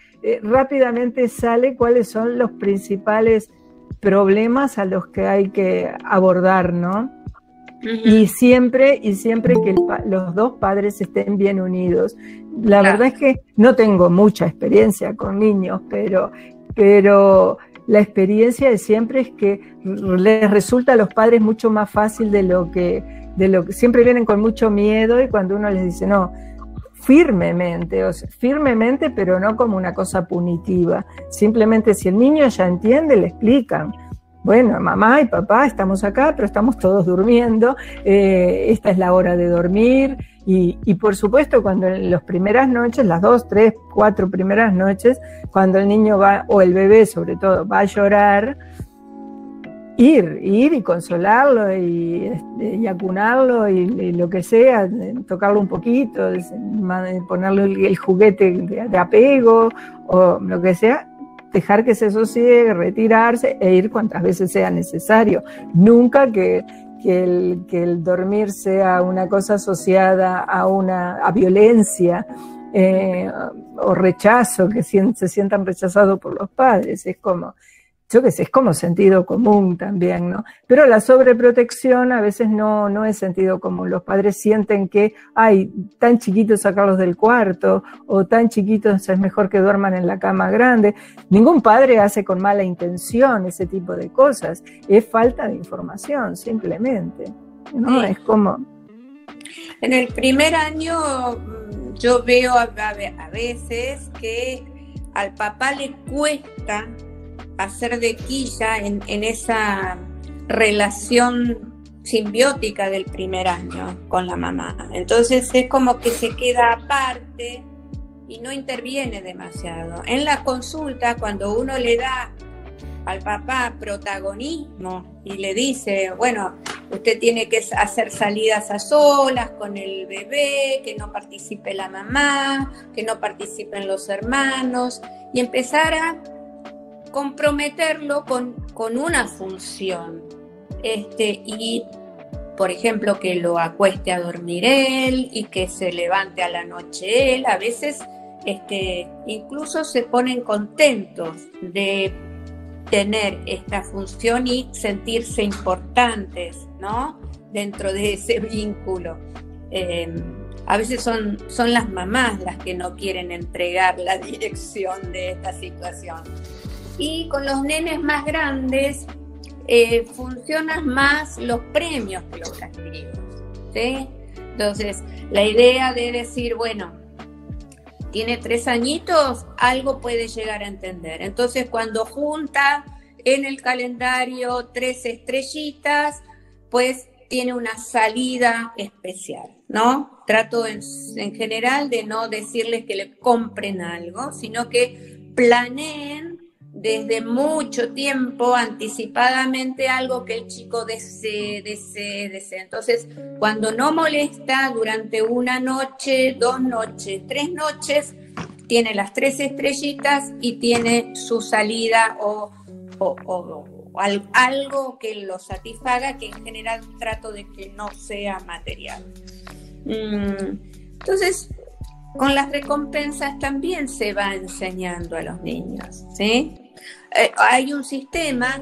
rápidamente sale cuáles son los principales problemas a los que hay que abordar, ¿no? Y siempre que los dos padres estén bien unidos. La verdad es que no tengo mucha experiencia con niños, pero la experiencia de siempre es que les resulta a los padres mucho más fácil de lo que siempre vienen con mucho miedo, y cuando uno les dice no, firmemente, pero no como una cosa punitiva, simplemente si el niño ya entiende, le explican. Bueno, mamá y papá, estamos acá, pero estamos todos durmiendo, esta es la hora de dormir, y por supuesto cuando en las primeras noches, las 2, 3, 4 primeras noches, cuando el niño va, o el bebé sobre todo, va a llorar, ir y consolarlo y acunarlo y lo que sea, tocarlo un poquito, ponerle el juguete de apego o lo que sea, dejar que se sosiegue, retirarse e ir cuantas veces sea necesario. Nunca que el dormir sea una cosa asociada a violencia o rechazo, que se sientan rechazados por los padres. Es como, yo qué sé, es como sentido común también, ¿no? Pero la sobreprotección a veces no es sentido común. Los padres sienten que, ay, tan chiquitos sacarlos del cuarto, o tan chiquitos es mejor que duerman en la cama grande. Ningún padre hace con mala intención ese tipo de cosas. Es falta de información, simplemente, ¿no? Sí. Es como... En el primer año yo veo a veces que al papá le cuesta hacer de quilla en esa relación simbiótica del primer año con la mamá. Entonces es como que se queda aparte y no interviene demasiado. En la consulta, cuando uno le da al papá protagonismo y le dice, bueno, usted tiene que hacer salidas a solas con el bebé, que no participe la mamá, que no participen los hermanos, y empezar a comprometerlo con una función, y por ejemplo que lo acueste a dormir él y que se levante a la noche él. A veces incluso se ponen contentos de tener esta función y sentirse importantes, ¿no? Dentro de ese vínculo. A veces son las mamás las que no quieren entregar la dirección de esta situación. Y con los nenes más grandes funcionan más los premios que los castigos, ¿sí? Entonces, la idea de decir, bueno, tiene 3 añitos, algo puede llegar a entender. Entonces, cuando junta en el calendario 3 estrellitas, pues tiene una salida especial, ¿no? Trato en general de no decirles que le compren algo, sino que planeen desde mucho tiempo, anticipadamente, algo que el chico desee. Entonces, cuando no molesta durante 1 noche, 2 noches, 3 noches, tiene las 3 estrellitas y tiene su salida o algo que lo satisfaga, que en general trato de que no sea material. Entonces, con las recompensas también se va enseñando a los niños, ¿sí? Hay un sistema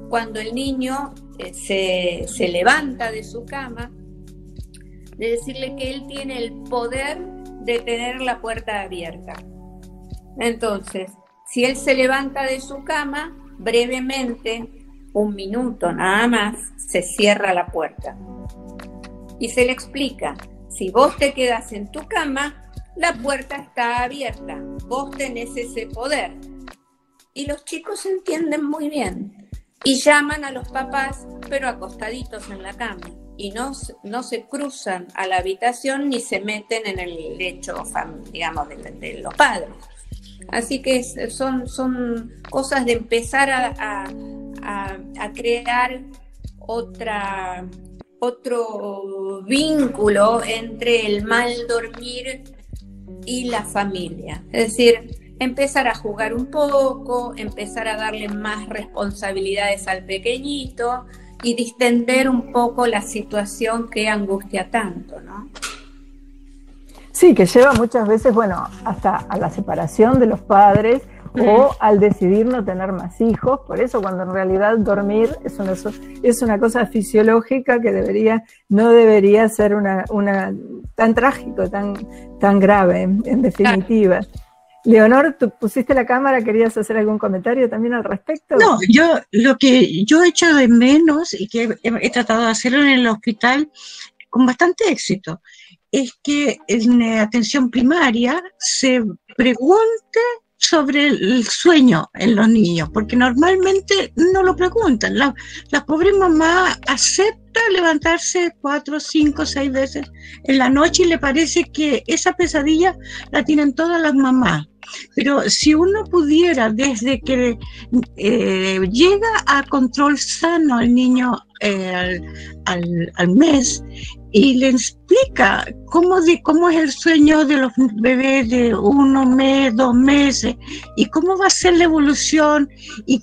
cuando el niño se levanta de su cama, de decirle que él tiene el poder de tener la puerta abierta. Entonces, si él se levanta de su cama, brevemente, 1 minuto nada más, se cierra la puerta. Y se le explica, si vos te quedas en tu cama, la puerta está abierta, vos tenés ese poder. Y los chicos entienden muy bien y llaman a los papás, pero acostaditos en la cama, y no se cruzan a la habitación ni se meten en el lecho, digamos, de los padres. Así que son cosas de empezar a crear otro vínculo entre el mal dormir y la familia. Es decir, empezar a jugar un poco, empezar a darle más responsabilidades al pequeñito y distender un poco la situación que angustia tanto, ¿no? Sí, que lleva muchas veces, bueno, hasta a la separación de los padres o al decidir no tener más hijos. Por eso, cuando en realidad dormir es una cosa fisiológica que no debería ser una tan trágico, tan grave, en definitiva. Leonor, tú pusiste la cámara, ¿querías hacer algún comentario también al respecto? No, lo que yo he hecho de menos y que he tratado de hacerlo en el hospital con bastante éxito, es que en atención primaria se pregunte sobre el sueño en los niños, porque normalmente no lo preguntan. La pobre mamá acepta levantarse 4, 5, 6 veces en la noche y le parece que esa pesadilla la tienen todas las mamás. Pero si uno pudiera, desde que llega a control sano el niño al mes, y le explica cómo es el sueño de los bebés de 1 mes, 2 meses, y cómo va a ser la evolución, y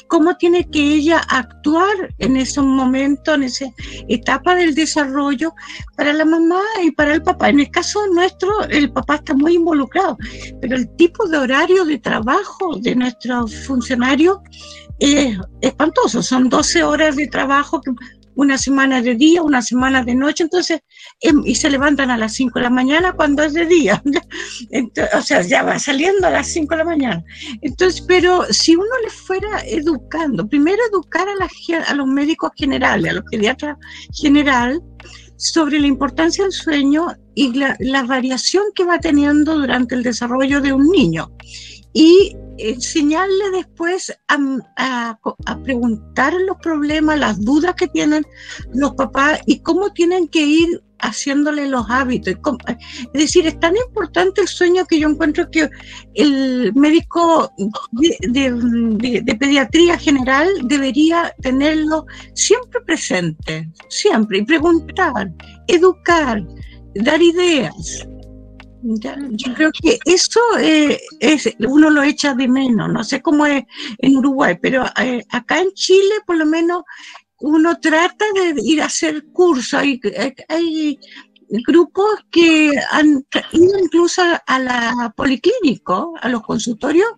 cómo tiene que ella actuar en ese momento, en esa etapa del desarrollo, para la mamá y para el papá. En el caso nuestro, el papá está muy involucrado, pero el tipo de horario de trabajo de nuestros funcionarios es espantoso. Son 12 horas de trabajo, una semana de día, una semana de noche, entonces, y se levantan a las 5 de la mañana cuando es de día. Entonces, o sea, ya va saliendo a las 5 de la mañana. Entonces, pero si uno le fuera educando, primero educar a los médicos generales, a los pediatras general, sobre la importancia del sueño y la variación que va teniendo durante el desarrollo de un niño. Y enseñarle después a preguntar los problemas, las dudas que tienen los papás y cómo tienen que ir haciéndole los hábitos. Es decir, es tan importante el sueño que yo encuentro que el médico de pediatría general debería tenerlo siempre presente, siempre, y preguntar, educar, dar ideas. Yo creo que eso uno lo echa de menos. No sé cómo es en Uruguay, pero acá en Chile por lo menos uno trata de ir a hacer cursos. Hay grupos que han ido incluso a la policlínico, a los consultorios,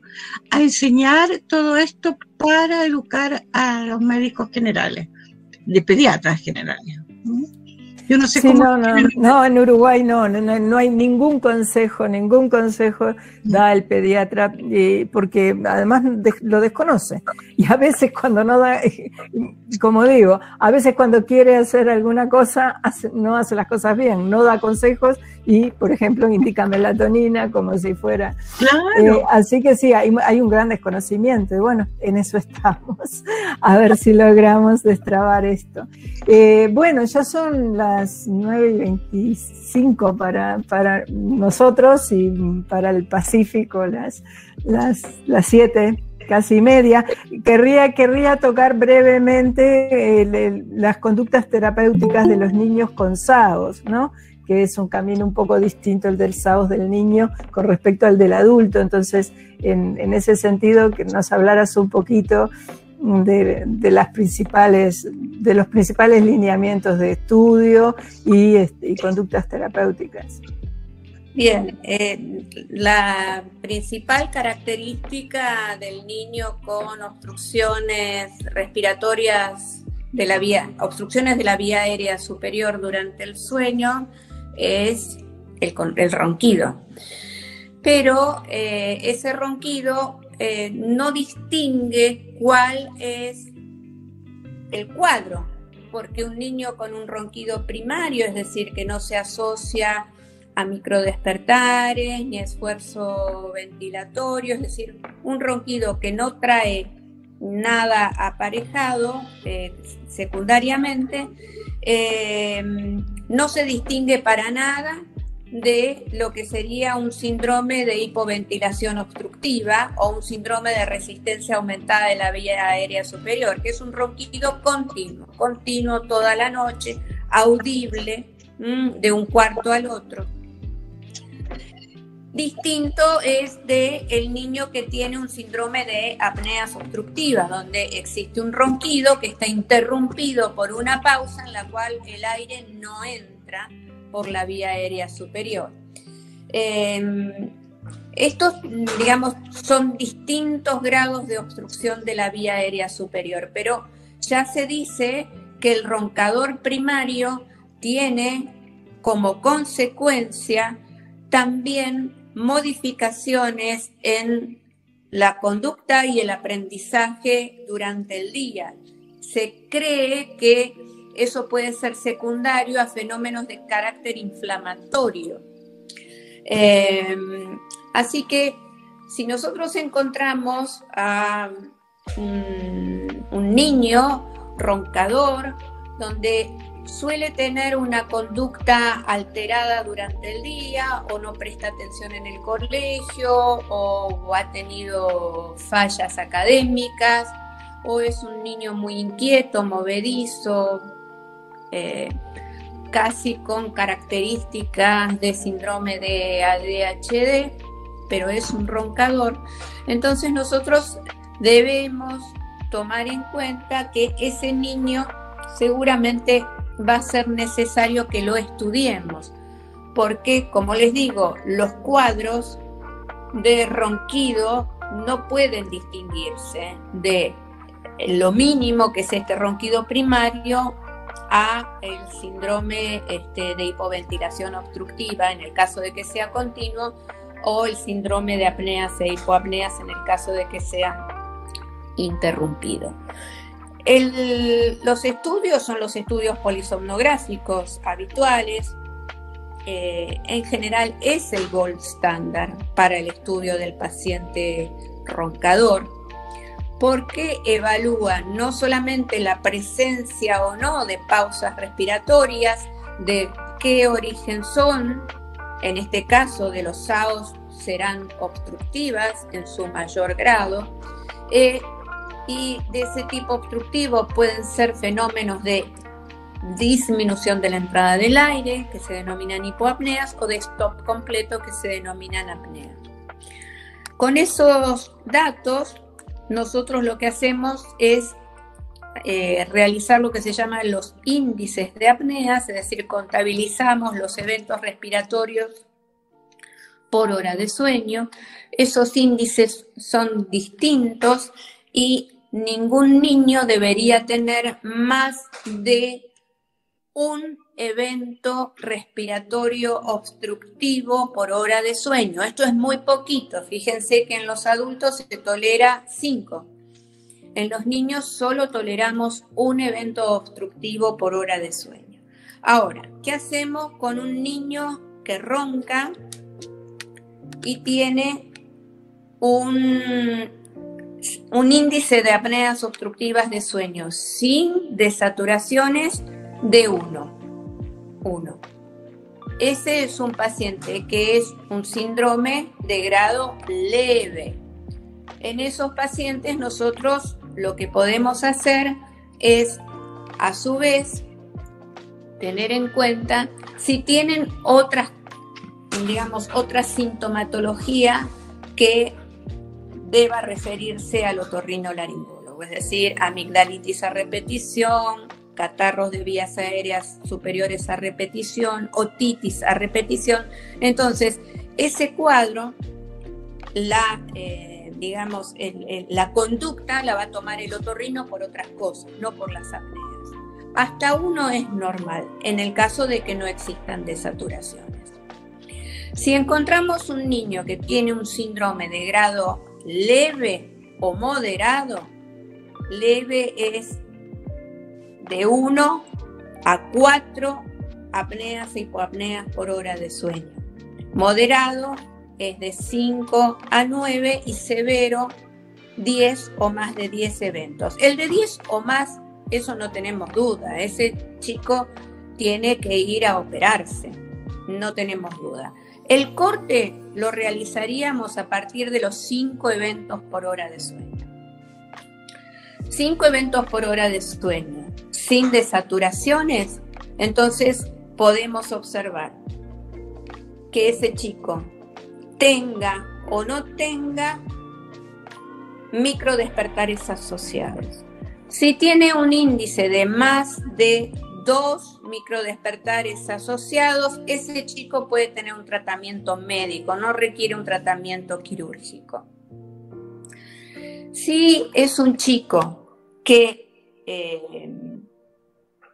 a enseñar todo esto para educar a los médicos generales, de pediatras generales. Yo no sé cómo... No, en Uruguay no hay ningún consejo da el pediatra, porque además lo desconoce. Y a veces cuando no da, como digo, a veces cuando quiere hacer alguna cosa, no hace las cosas bien, no da consejos y, por ejemplo, indica melatonina como si fuera... Claro. Así que sí, hay un gran desconocimiento y bueno, en eso estamos. A ver si logramos destrabar esto. Bueno, ya son las 9:25 para nosotros y para el Pacífico las 7, casi media. Querría tocar brevemente las conductas terapéuticas de los niños con SAOS, ¿no? Que es un camino un poco distinto el del SAOS del niño con respecto al del adulto. Entonces, en ese sentido, que nos hablaras un poquito de los principales lineamientos de estudio y conductas terapéuticas. Bien, la principal característica del niño con obstrucciones respiratorias obstrucciones de la vía aérea superior durante el sueño es el ronquido. Pero ese ronquido no distingue cuál es el cuadro, porque un niño con un ronquido primario, es decir, que no se asocia a microdespertares ni a esfuerzo ventilatorio, es decir, un ronquido que no trae nada aparejado secundariamente, no se distingue para nada de lo que sería un síndrome de hipoventilación obstructiva o un síndrome de resistencia aumentada de la vía aérea superior, que es un ronquido continuo toda la noche, audible de un cuarto al otro. Distinto es del niño que tiene un síndrome de apneas obstructivas, donde existe un ronquido que está interrumpido por una pausa en la cual el aire no entra por la vía aérea superior. Estos, digamos, son distintos grados de obstrucción de la vía aérea superior, pero ya se dice que el roncador primario tiene como consecuencia también modificaciones en la conducta y el aprendizaje durante el día. Se cree que eso puede ser secundario a fenómenos de carácter inflamatorio. Así que si nosotros encontramos a un niño roncador, donde suele tener una conducta alterada durante el día, o no presta atención en el colegio, o ha tenido fallas académicas, o es un niño muy inquieto, movedizo, casi con características de síndrome de ADHD, pero es un roncador. Entonces nosotros debemos tomar en cuenta que ese niño seguramente va a ser necesario que lo estudiemos, porque, como les digo, los cuadros de ronquido no pueden distinguirse de lo mínimo, que es este ronquido primario, a el síndrome de hipoventilación obstructiva en el caso de que sea continuo, o el síndrome de apneas e hipoapneas en el caso de que sea interrumpido. Los estudios son los estudios polisomnográficos habituales. En general es el gold standard para el estudio del paciente roncador, porque evalúa no solamente la presencia o no de pausas respiratorias, de qué origen son, en este caso de los SAOS serán obstructivas en su mayor grado, y de ese tipo obstructivo pueden ser fenómenos de disminución de la entrada del aire, que se denominan hipoapneas, o de stop completo, que se denominan apneas. Con esos datos, nosotros lo que hacemos es realizar lo que se llaman los índices de apneas, es decir, contabilizamos los eventos respiratorios por hora de sueño. Esos índices son distintos y ningún niño debería tener más de un evento respiratorio obstructivo por hora de sueño. Esto es muy poquito. Fíjense que en los adultos se tolera 5. En los niños solo toleramos un evento obstructivo por hora de sueño. Ahora, ¿qué hacemos con un niño que ronca y tiene un índice de apneas obstructivas de sueño sin desaturaciones de 1? Ese es un paciente que es un síndrome de grado leve. En esos pacientes nosotros lo que podemos hacer es, a su vez, tener en cuenta si tienen otra sintomatología que deba referirse al otorrinolaringólogo, es decir, amigdalitis a repetición, catarros de vías aéreas superiores a repetición, otitis a repetición. Entonces, ese cuadro, la conducta la va a tomar el otorrino por otras cosas, no por las apneas. Hasta 1 es normal, en el caso de que no existan desaturaciones. Si encontramos un niño que tiene un síndrome de grado leve o moderado, leve es de 1 a 4 apneas e hipoapneas por hora de sueño. Moderado es de 5 a 9 y severo 10 o más de 10 eventos. El de 10 o más, eso no tenemos duda. Ese chico tiene que ir a operarse, no tenemos duda. El corte lo realizaríamos a partir de los 5 eventos por hora de sueño. 5 eventos por hora de sueño sin desaturaciones, entonces podemos observar que ese chico tenga o no tenga microdespertares asociados. Si tiene un índice de más de 2 microdespertares asociados, ese chico puede tener un tratamiento médico, no requiere un tratamiento quirúrgico. Si es un chico que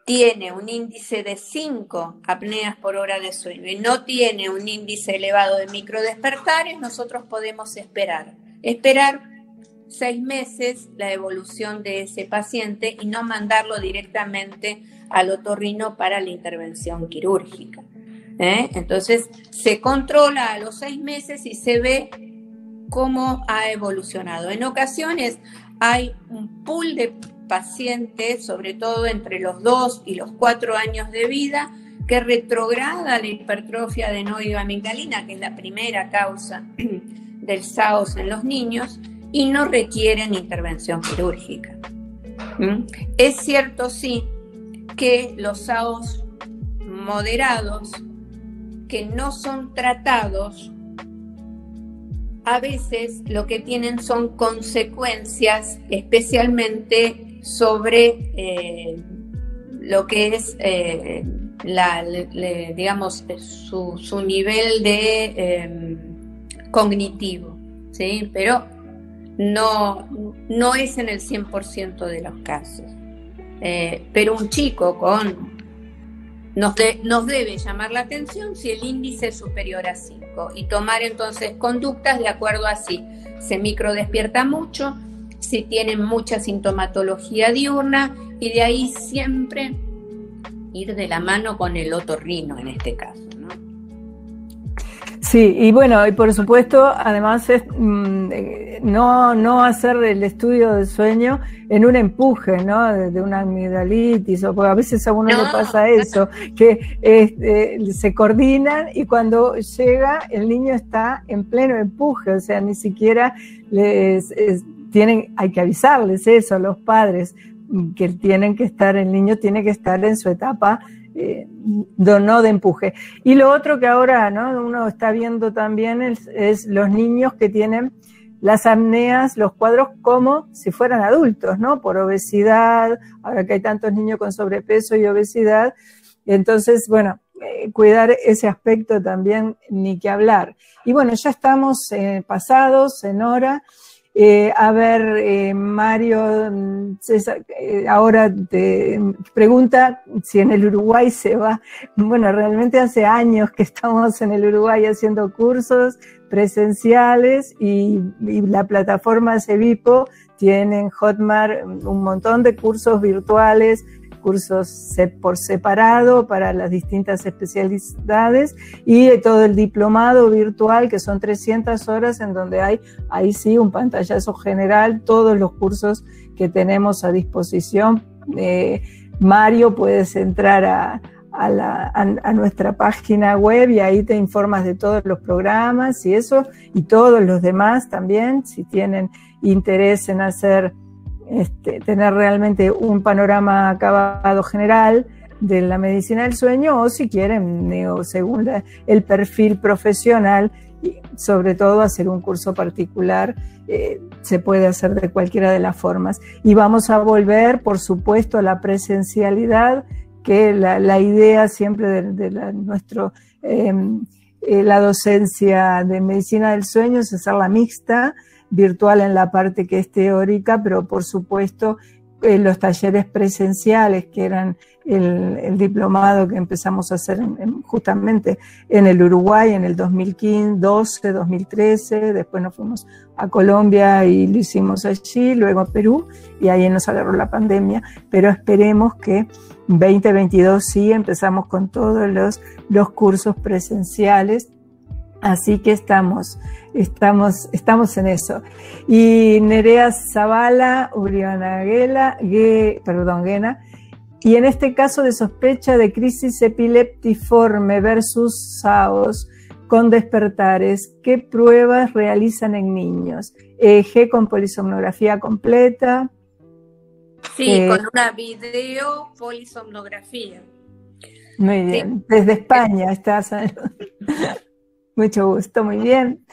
tiene un índice de 5 apneas por hora de sueño y no tiene un índice elevado de microdespertares, nosotros podemos esperar 6 meses la evolución de ese paciente y no mandarlo directamente al otorrino para la intervención quirúrgica. Entonces se controla a los 6 meses y se ve cómo ha evolucionado. En ocasiones hay un pool de pacientes, sobre todo entre los 2 y los 4 años de vida, que retrograda la hipertrofia adenoidoamigdalina, que es la primera causa del SAOS en los niños, y no requieren intervención quirúrgica. Es cierto, sí, que los SAOS moderados, que no son tratados, a veces lo que tienen son consecuencias, especialmente sobre lo que es digamos su nivel de cognitivo, ¿sí? Pero no es en el 100% de los casos. Pero un chico nos debe llamar la atención si el índice es superior a 5 y tomar entonces conductas de acuerdo a si se microdespierta mucho, si tiene mucha sintomatología diurna, y de ahí siempre ir de la mano con el otorrino en este caso, ¿no? Sí, y bueno, y por supuesto, además es no hacer el estudio del sueño en un empuje, ¿no? De una amigdalitis, o porque a veces a uno le pasa eso, que se coordinan y cuando llega el niño está en pleno empuje, o sea, ni siquiera hay que avisarles eso a los padres, que tienen que estar, el niño tiene que estar en su etapa no de empuje. Y lo otro que ahora, ¿no?, uno está viendo también es los niños que tienen las apneas, los cuadros como si fueran adultos, ¿no? Por obesidad, ahora que hay tantos niños con sobrepeso y obesidad. Entonces, bueno, cuidar ese aspecto también, ni que hablar. Y bueno, ya estamos pasados en hora. A ver, Mario, César, ahora te pregunta si en el Uruguay se va. Bueno, realmente hace años que estamos en el Uruguay haciendo cursos presenciales y la plataforma Cevipo tiene en Hotmart un montón de cursos virtuales, cursos por separado para las distintas especialidades y todo el diplomado virtual, que son 300 horas en donde hay, ahí sí, un pantallazo general, todos los cursos que tenemos a disposición. Mario, puedes entrar a nuestra página web y ahí te informas de todos los programas y eso, y todos los demás también, si tienen interés en tener realmente un panorama acabado general de la medicina del sueño, o si quieren, según el perfil profesional, y sobre todo hacer un curso particular, se puede hacer de cualquiera de las formas. Y vamos a volver, por supuesto, a la presencialidad, que la idea siempre de la docencia de medicina del sueño es hacerla mixta, virtual en la parte que es teórica, pero por supuesto los talleres presenciales, que eran el diplomado que empezamos a hacer justamente en el Uruguay en el 2012, 2013, después nos fuimos a Colombia y lo hicimos allí, luego a Perú, y ahí nos agarró la pandemia, pero esperemos que 2022 sí empezamos con todos los cursos presenciales. Así que estamos en eso. Y Nerea Zavala, Urianaguela, Guena, y en este caso de sospecha de crisis epileptiforme versus SAOS con despertares, ¿qué pruebas realizan en niños? EEG con polisomnografía completa. Sí, con una video polisomnografía. Muy bien, sí. Desde España estás. Mucho gusto, muy bien.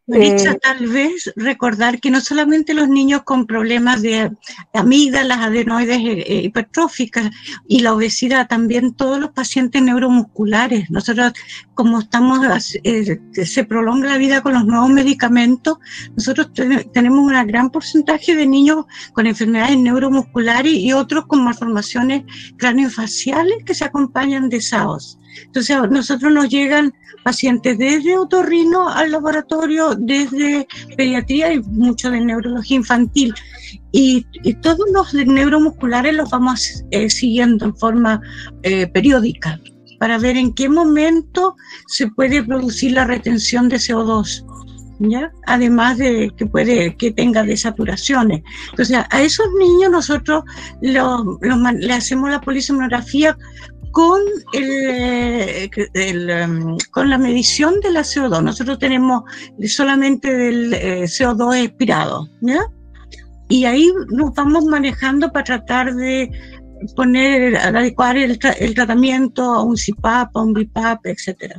Maricha, tal vez recordar que no solamente los niños con problemas de amígdalas, adenoides hipertróficas y la obesidad, también todos los pacientes neuromusculares. Nosotros, como se prolonga la vida con los nuevos medicamentos, nosotros tenemos un gran porcentaje de niños con enfermedades neuromusculares y otros con malformaciones craneofaciales que se acompañan de SAOS. Entonces, a nosotros nos llegan pacientes desde otorrino al laboratorio, desde pediatría y mucho de neurología infantil. Y todos los neuromusculares los vamos siguiendo en forma periódica para ver en qué momento se puede producir la retención de CO2. ¿ya? Además de que puede que tenga desaturaciones. Entonces, a esos niños nosotros le hacemos la polisomnografía con con la medición de la CO2. Nosotros tenemos solamente del CO2 expirado, ¿ya? Y ahí nos vamos manejando para tratar de adecuar el tratamiento a un CPAP, a un BiPAP, etcétera.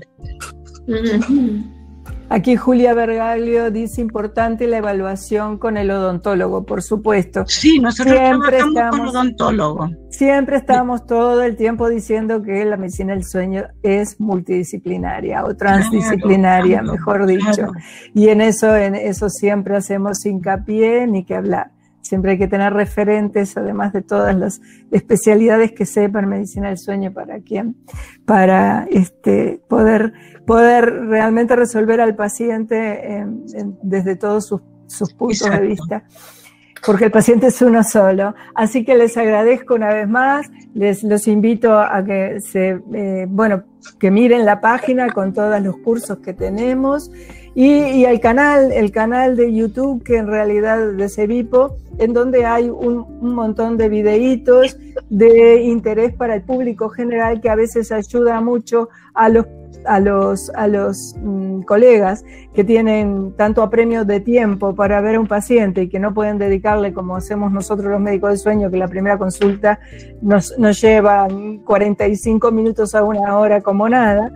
Aquí Julia Bergaglio dice: importante la evaluación con el odontólogo, por supuesto. Sí, nosotros trabajamos con odontólogo. Siempre estamos todo el tiempo diciendo que la medicina del sueño es multidisciplinaria o transdisciplinaria, mejor dicho. Y en eso siempre hacemos hincapié, ni que hablar. Siempre hay que tener referentes, además de todas las especialidades que sepan medicina del sueño para poder realmente resolver al paciente desde todos sus puntos de vista. Porque el paciente es uno solo. Así que les agradezco una vez más, los invito a que que miren la página con todos los cursos que tenemos y el canal de YouTube, que en realidad de CEVIPO, en donde hay un montón de videitos de interés para el público general, que a veces ayuda mucho a los colegas que tienen tanto apremio de tiempo para ver a un paciente y que no pueden dedicarle, como hacemos nosotros los médicos del sueño, que la primera consulta nos lleva 45 minutos a una hora como nada,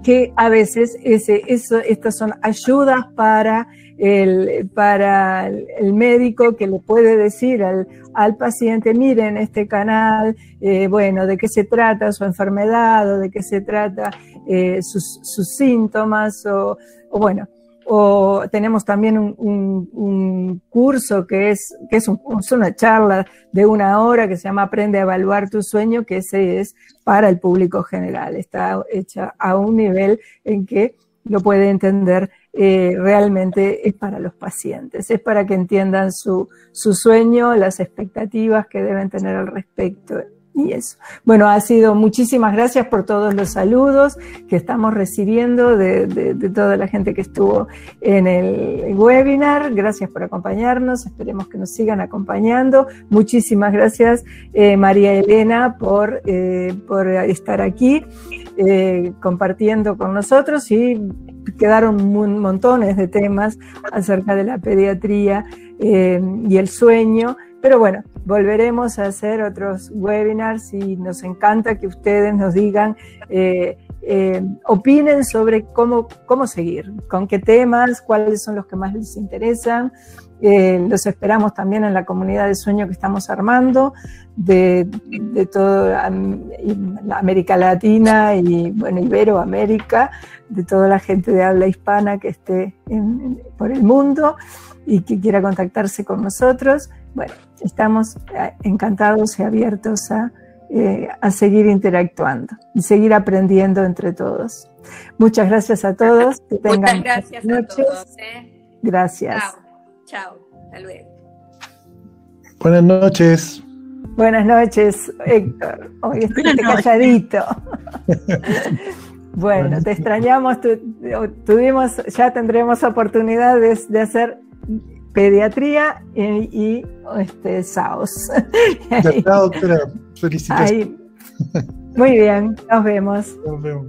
que a veces estas son ayudas para el médico, que le puede decir al paciente: miren este canal, de qué se trata su enfermedad, o de qué se trata sus síntomas, o tenemos también un curso que es una charla de 1 hora que se llama Aprende a evaluar tu sueño, que ese es para el público general. Está hecha a un nivel en que lo puede entender, realmente es para los pacientes, es para que entiendan su sueño, las expectativas que deben tener al respecto. Y eso. Bueno, muchísimas gracias por todos los saludos que estamos recibiendo de toda la gente que estuvo en el webinar. Gracias por acompañarnos, esperemos que nos sigan acompañando. Muchísimas gracias, María Elena, por estar aquí compartiendo con nosotros, y quedaron montones de temas acerca de la pediatría y el sueño. Pero bueno, volveremos a hacer otros webinars y nos encanta que ustedes nos digan, opinen sobre cómo seguir, con qué temas, cuáles son los que más les interesan. Los esperamos también en la comunidad de sueño que estamos armando de toda América Latina y Iberoamérica, de toda la gente de habla hispana que esté por el mundo y que quiera contactarse con nosotros. Bueno, estamos encantados y abiertos a seguir interactuando y seguir aprendiendo entre todos. Muchas gracias a todos. Que tengan muchas gracias a todos. Gracias. Chao. Hasta luego. Buenas noches. Buenas noches, Héctor. Hoy estuviste calladito. Bueno, te extrañamos. Ya tendremos oportunidades de hacer pediatría y SAOS. Chao, doctora. Felicidades. Muy bien, nos vemos. Nos vemos.